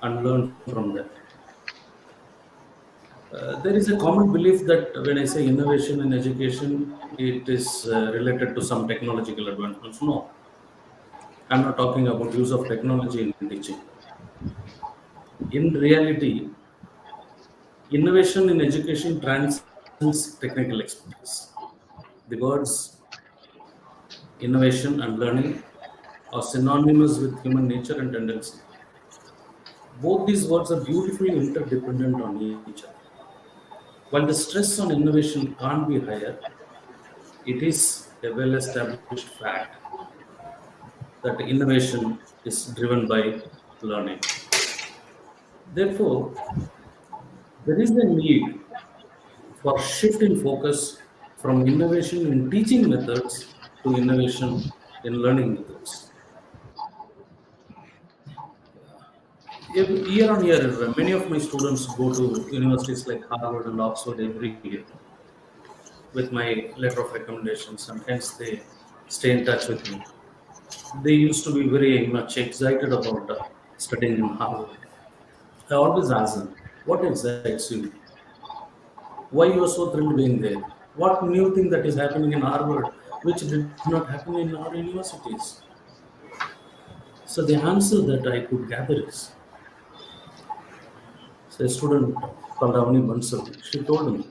and learn from that. There is a common belief that when I say innovation in education, it is related to some technological advancements. No, I'm not talking about use of technology in teaching. In reality, innovation in education transcends technical expertise. The words innovation and learning are synonymous with human nature and tendency. Both these words are beautifully interdependent on each other. While the stress on innovation can't be higher, it is a well established fact that innovation is driven by learning. Therefore, there is a need for shift in focus from innovation in teaching methods to innovation in learning methods. Year on year, many of my students go to universities like Harvard and Oxford every year with my letter of recommendations, and hence they stay in touch with me. They used to be very much excited about studying in Harvard. I always ask them, what excites you? Why you are so thrilled being there? What new thing that is happening in Harvard which did not happen in our universities? So the answer that I could gather is, so a student called Avni Bansal, she told me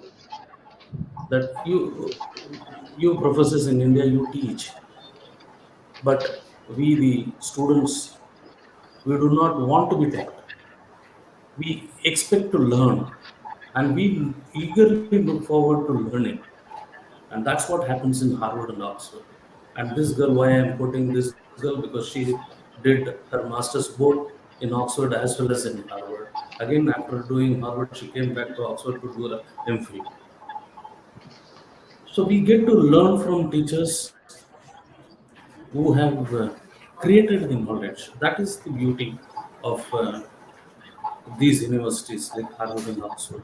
that you professors in India, you teach, but we the students, we do not want to be taught. We expect to learn, and we eagerly look forward to learning. And that's what happens in Harvard and Oxford. And this girl, why I'm quoting this girl, because she did her master's both in Oxford as well as in Harvard. Again, after doing Harvard, she came back to Oxford to do her MPhil. So we get to learn from teachers who have created the knowledge. That is the beauty of these universities like Harvard and Oxford.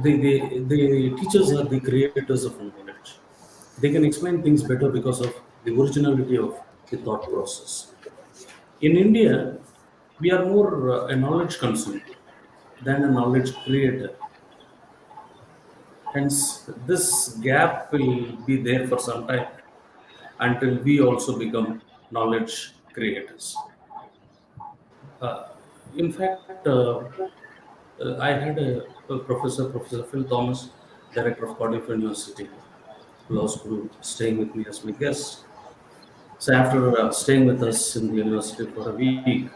They, the teachers are the creators of knowledge. They can explain things better because of the originality of the thought process. In India, we are more a knowledge consumer than a knowledge creator. Hence, this gap will be there for some time until we also become knowledge creators. Uh, in fact, I had a professor, Professor Phil Thomas, director of Cardiff University Law School, staying with me as my guest. So after staying with us in the university for a week,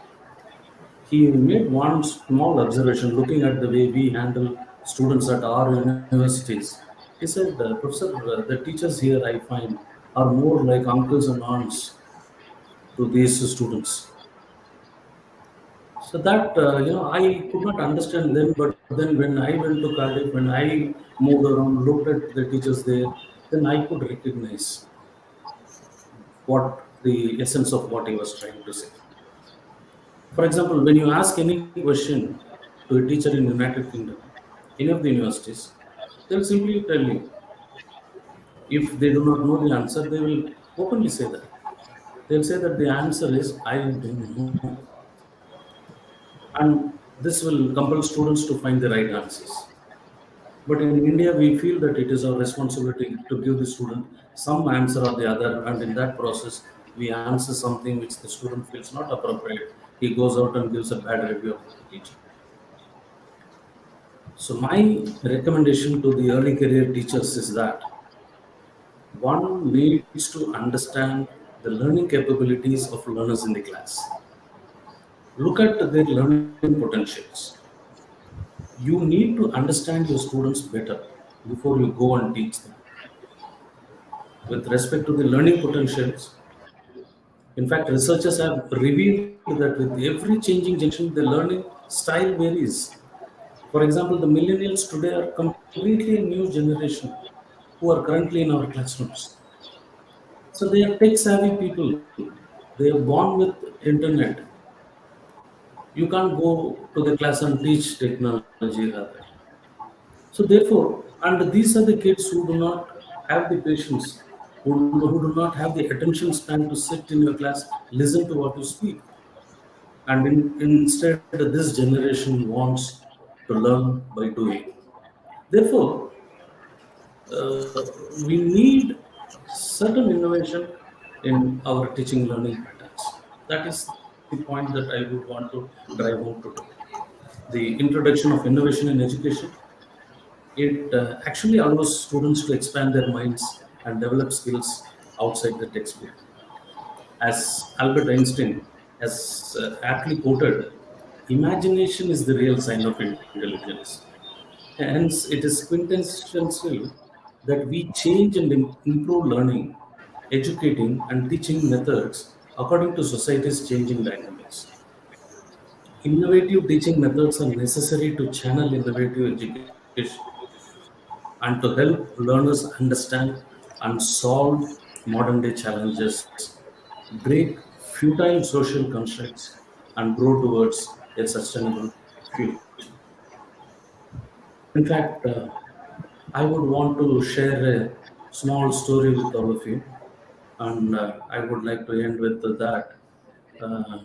he made one small observation looking at the way we handle students at our universities. He said, Professor, the teachers here I find are more like uncles and aunts to these students. So that I could not understand then, but then when I went to Cardiff, when I moved around, looked at the teachers there, then I could recognize what the essence of what he was trying to say. For example, when you ask any question to a teacher in United Kingdom, any of the universities, they'll simply tell you. If they do not know the answer, they will openly say that. They'll say that the answer is I don't know. And this will compel students to find the right answers. But in India, we feel that it is our responsibility to give the student some answer or the other, and in that process, we answer something which the student feels not appropriate. He goes out and gives a bad review about the teacher. So my recommendation to the early career teachers is that one needs to understand the learning capabilities of learners in the class. Look at their learning potentials. You need to understand your students better before you go and teach them. With respect to the learning potentials, in fact, researchers have revealed that with every changing generation, the learning style varies. For example, the millennials today are completely a new generation who are currently in our classrooms. So they are tech savvy people. They are born with internet. You can't go to the class and teach technology rather. So therefore, and these are the kids who do not have the patience, who do not have the attention span to sit in your class, listen to what you speak. And instead, this generation wants to learn by doing. Therefore, we need certain innovation in our teaching learning patterns. That is the point that I would want to drive home today. The introduction of innovation in education, it actually allows students to expand their minds and develop skills outside the textbook. As Albert Einstein has aptly quoted, imagination is the real sign of intelligence. Hence, it is quintessential that we change and improve learning, educating, and teaching methods according to society's changing dynamics. Innovative teaching methods are necessary to channel innovative education and to help learners understand and solve modern day challenges, break futile social constructs, and grow towards a sustainable future. In fact, I would want to share a small story with all of you, and I would like to end with that. Uh,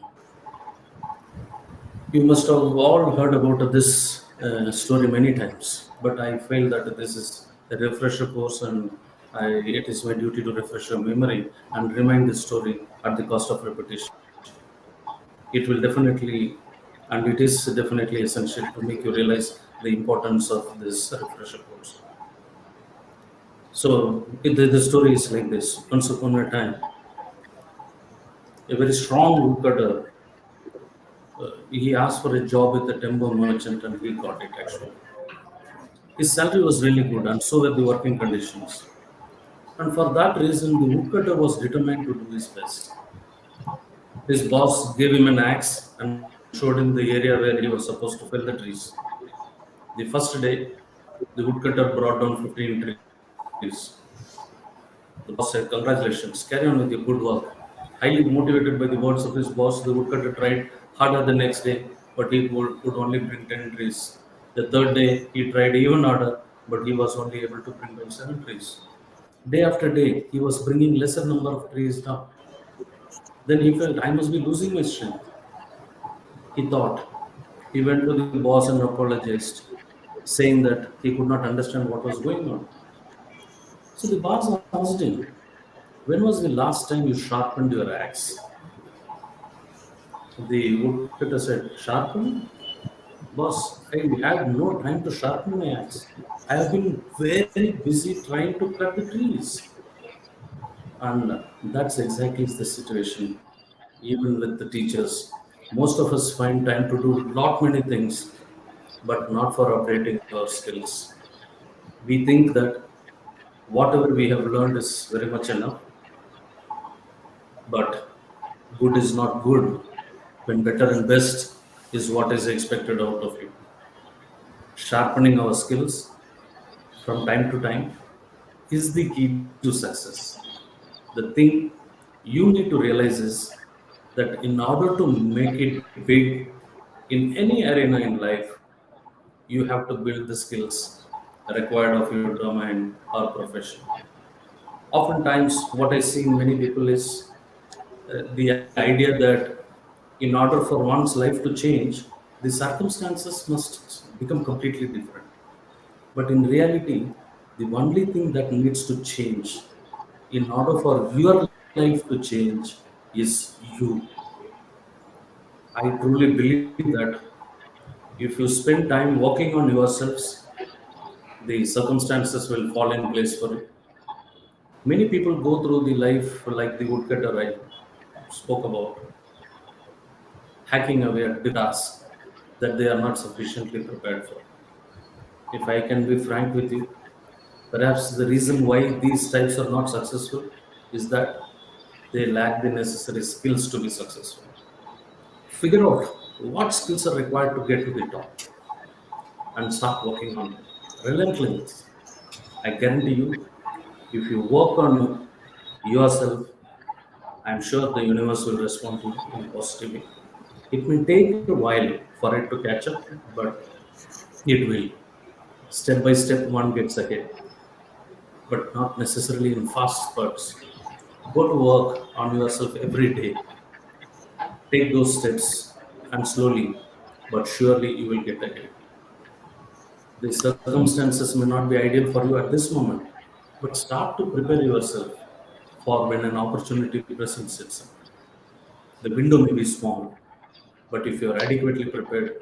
you must have all heard about this story many times, but I feel that this is a refresher course, and it is my duty to refresh your memory and remind this story at the cost of repetition. It will definitely, and it is definitely essential to make you realize the importance of this refresher course. So the story is like this. Once upon a time, a very strong woodcutter, he asked for a job with a timber merchant and he got it actually. His salary was really good and so were the working conditions. And for that reason, the woodcutter was determined to do his best. His boss gave him an axe and showed him the area where he was supposed to fell the trees. The first day, the woodcutter brought down 15 trees. The boss said, "Congratulations, carry on with your good work." Highly motivated by the words of his boss, the woodcutter tried harder the next day, but he could only bring 10 trees. The third day, he tried even harder, but he was only able to bring down 7 trees. Day after day, he was bringing lesser number of trees down. Then he felt, I must be losing my strength. He thought. He went to the boss and apologized, saying that he could not understand what was going on. So the boss asked him, when was the last time you sharpened your axe? The woodcutter said, Sharpen? Boss, I have no time to sharpen my axe. I have been very busy trying to cut the trees. And that's exactly the situation, even with the teachers. Most of us find time to do lot many things, but not for updating our skills. We think that whatever we have learned is very much enough, but good is not good when better and best is what is expected out of you. Sharpening our skills from time to time is the key to success. The thing you need to realize is that in order to make it big in any arena in life, you have to build the skills required of your domain or profession. Oftentimes, what I see in many people is the idea that in order for one's life to change, the circumstances must become completely different. But in reality, the only thing that needs to change in order for your life to change is you. I truly believe that if you spend time working on yourselves, the circumstances will fall in place for you. Many people go through the life like the woodcutter I spoke about, hacking away at the task that they are not sufficiently prepared for. If I can be frank with you, perhaps the reason why these types are not successful is that they lack the necessary skills to be successful. Figure out what skills are required to get to the top and start working on them relentlessly. I guarantee you, if you work on yourself, I'm sure the universe will respond to you in a positive way. It may take a while for it to catch up, but it will. Step by step, one gets ahead, but not necessarily in fast spurts. Go to work on yourself every day. Take those steps, and slowly but surely you will get ahead. The circumstances may not be ideal for you at this moment, but start to prepare yourself for when an opportunity presents itself. The window may be small, but if you are adequately prepared,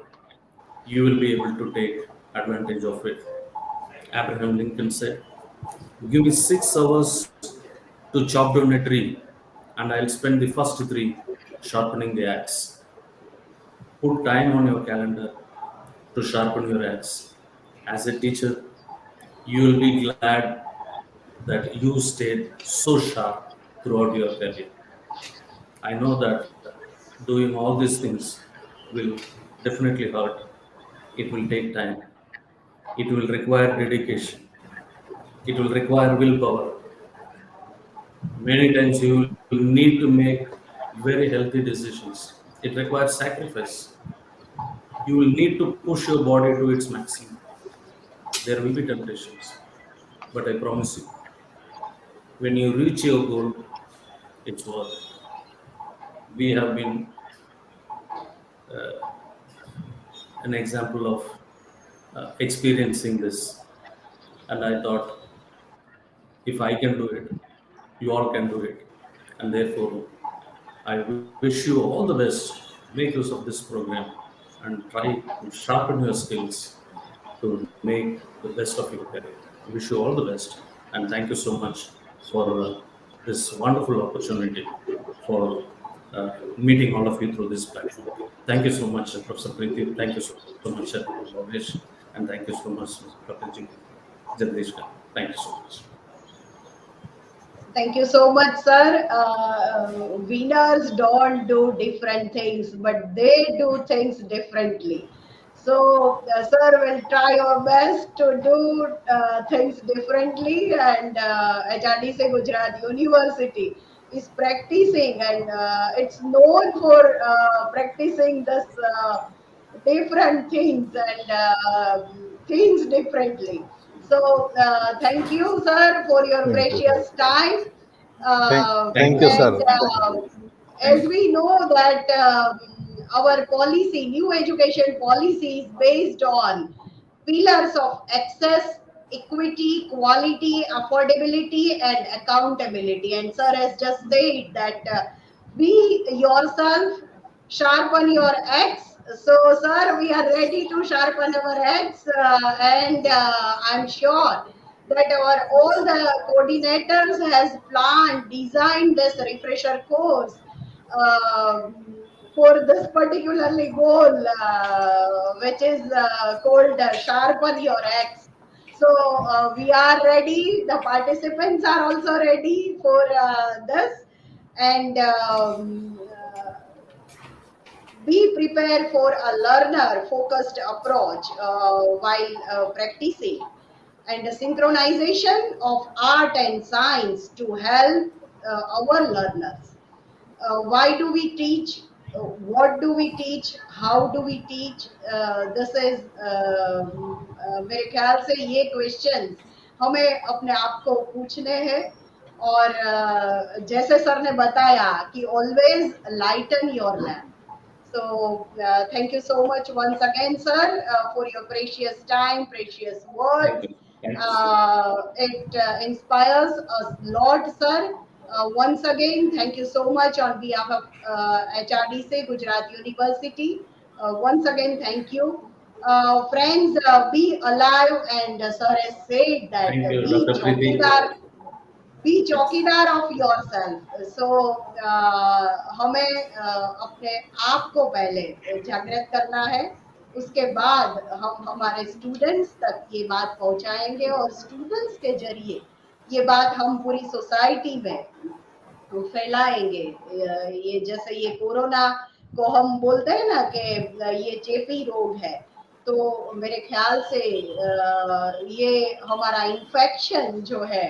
you will be able to take advantage of it. Abraham Lincoln said, "Give me 6 hours to chop down a tree, and I'll spend the first three sharpening the axe." Put time on your calendar to sharpen your axe. As a teacher, you will be glad that you stayed so sharp throughout your career. I know that doing all these things will definitely hurt. It will take time. It will require dedication. It will require willpower. Many times you will need to make very healthy decisions. It requires sacrifice. You will need to push your body to its maximum. There will be temptations, but I promise you, when you reach your goal, it's worth it. We have been an example of experiencing this, and I thought, if I can do it, you all can do it. And therefore, I wish you all the best. Make use of this program and try to sharpen your skills to make the best of your career. I wish you all the best, and thank you so much for this wonderful opportunity for meeting all of you through this platform. Thank you so much, Professor Preeti. Thank you so much, Dr. Bhavesh, and thank you so much, Dr. Jagdish. Thank you so much. Thank you so much, sir. Winners don't do different things, but they do things differently. So, sir, will try our best to do things differently. And HRDC Gujarat University is practicing, and it's known for practicing this different things and things differently. So, thank you, sir, for your Thank you. precious time. Thank you, And sir. as we know that our policy, new education policy is based on pillars of access, equity, quality, affordability, and accountability. And sir has just said that be yourself, sharpen your axe. So, sir, we are ready to sharpen our axe, and I'm sure that our all the coordinators has planned, designed this refresher course uh, for this particularly goal, which is called Sharpen Your Axe. So we are ready. The participants are also ready for this, and be prepared for a learner focused approach while practicing, and the synchronization of art and science to help our learners. Why do we teach? What do we teach? How do we teach? This is मेरे ख्याल से ये questions हमें अपने आप को पूछने हैं, और जैसे सर ने बताया कि always lighten your lamp. So, thank you so much once again, sir, for your precious time, precious words. Thank you. Thank you. It inspires us a lot, sir. Once again, thank you so much on behalf of HRDC, Gujarat University. Once again, thank you. Friends, be alive, and sir has said that Thank you, be Dr. Preeti. chowkidar. Be chowkidar of yourself. So हमें अपने आप को पहले जागृत करना है, उसके बाद हम हमारे स्टूडेंट्स तक ये बात पहुंचाएंगे और स्टूडेंट्स के जरिए ये बात हम पूरी सोसाइटी में फैलाएंगे। ये जैसे ये कोरोना को हम बोलते हैं ना कि ये चेपी रोग है, तो मेरे ख्याल से ये हमारा इन्फेक्शन जो है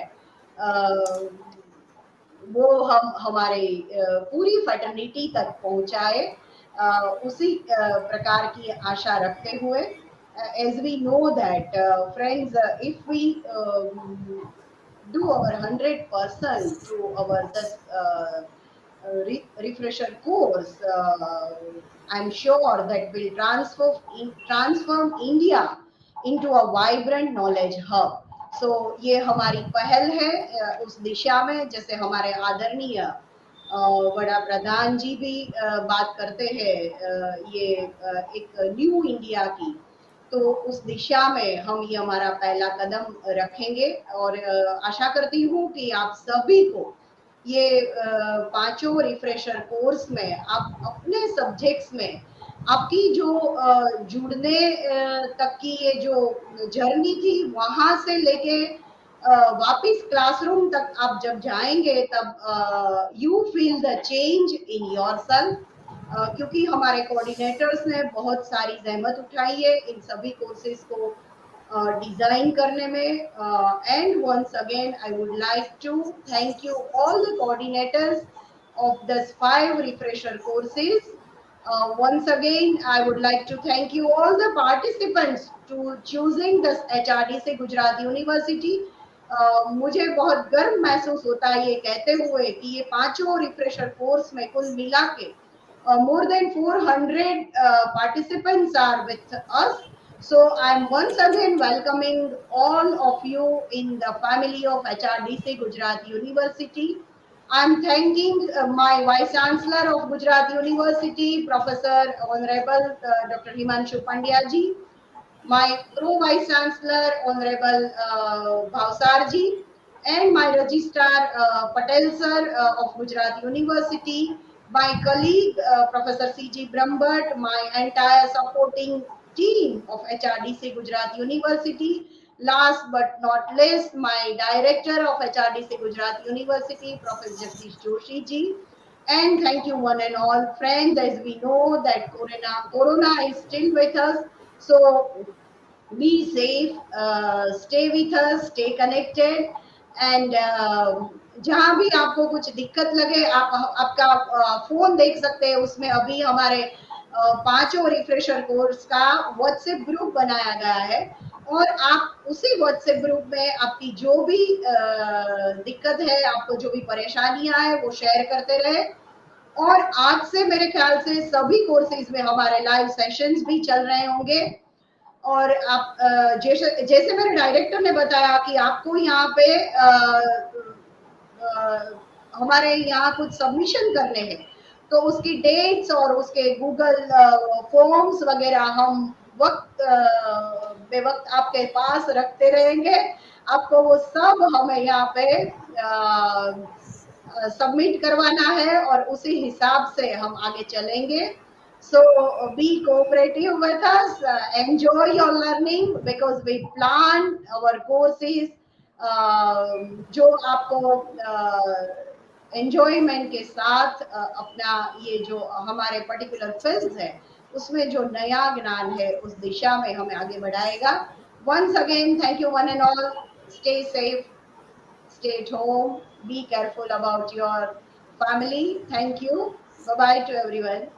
वो हम हमारे पूरी फैटर्निटी तक पहुंचाए, उसी प्रकार की आशा रखते हुए, as we know that friends, if we do our 100% to our this refresher course, I'm sure that will transform India into a vibrant knowledge hub. So ये हमारी पहल है उस दिशा में, जैसे हमारे आदरणीय वड़ा प्रधान जी भी बात करते हैं ये एक न्यू इंडिया की, तो उस दिशा में हम ये हमारा पहला कदम रखेंगे और आशा करती हूँ कि आप सभी को ये पांचों रिफ्रेशर कोर्स में आप अपने सब्जेक्ट्स में आपकी जो जुड़ने तक की ये जो जर्नी थी, वहां से लेके वापिस क्लासरूम तक आप जब जाएंगे तब you feel the change in yourself, क्योंकि हमारे कोऑर्डिनेटर्स ने बहुत सारी जहमत उठाई है इन सभी कोर्सेज को डिजाइन करने में। And once again I would like to thank you all the coordinators of this 5 refresher courses. Once again, I would like to thank you all the participants to choosing this HRDC Gujarat University. मुझे बहुत गर्व महसूस होता है ये कहते हुए कि ये पांचों रिफ्रेशर कोर्स में कुल मिला के more than 400 participants are with us. So I'm once again welcoming all of you in the family of HRDC Gujarat University. I'm thanking my Vice Chancellor of Gujarat University, Professor Honorable Dr. Himanshu Pandya ji, my Pro-Vice Chancellor, Honorable Bhavsar ji, and my Registrar Patel sir of Gujarat University, my colleague Professor C.G. Brambhat, my entire supporting team of HRDC Gujarat University. Last but not least, my Director of HRDC Gujarat University, Prof. Jagdish Joshi ji. And thank you one and all friends, as we know that Corona is still with us. So be safe, stay with us, stay connected, and जहाँ भी आपको कुछ दिक्कत लगे आप आपका phone देख सकते हैं, उसमें अभी हमारे पांचों रिफ्रेशर कोर्स का व्हाट्सएप ग्रुप बनाया गया है और आप उसी व्हाट्सएप ग्रुप में आपकी जो भी दिक्कत है, आपको जो भी परेशानियां है वो शेयर करते रहे। और आज से मेरे ख्याल से सभी कोर्सेज में हमारे लाइव सेशंस भी चल रहे होंगे और आप जैसे मेरे डायरेक्टर ने बताया कि आपको यहाँ पे हमारे यहाँ कुछ सबमिशन करने हैं, तो उसकी डेट्स और उसके गूगल फॉर्म्स वगैरह हम वक्त बेवक्त आपके पास रखते रहेंगे। आपको वो सब हमें यहाँ पे सबमिट करवाना है और उसी हिसाब से हम आगे चलेंगे। So be cooperative with us, enjoy your learning because we plan our courses जो आपको enjoyment के साथ अपना ये जो हमारे particular fields है उसमें जो नया ज्ञान है उस दिशा में हमें आगे बढ़ाएगा। Once again, thank you one and all. Stay safe, stay at home, be careful about your family. Thank you. Bye bye to everyone.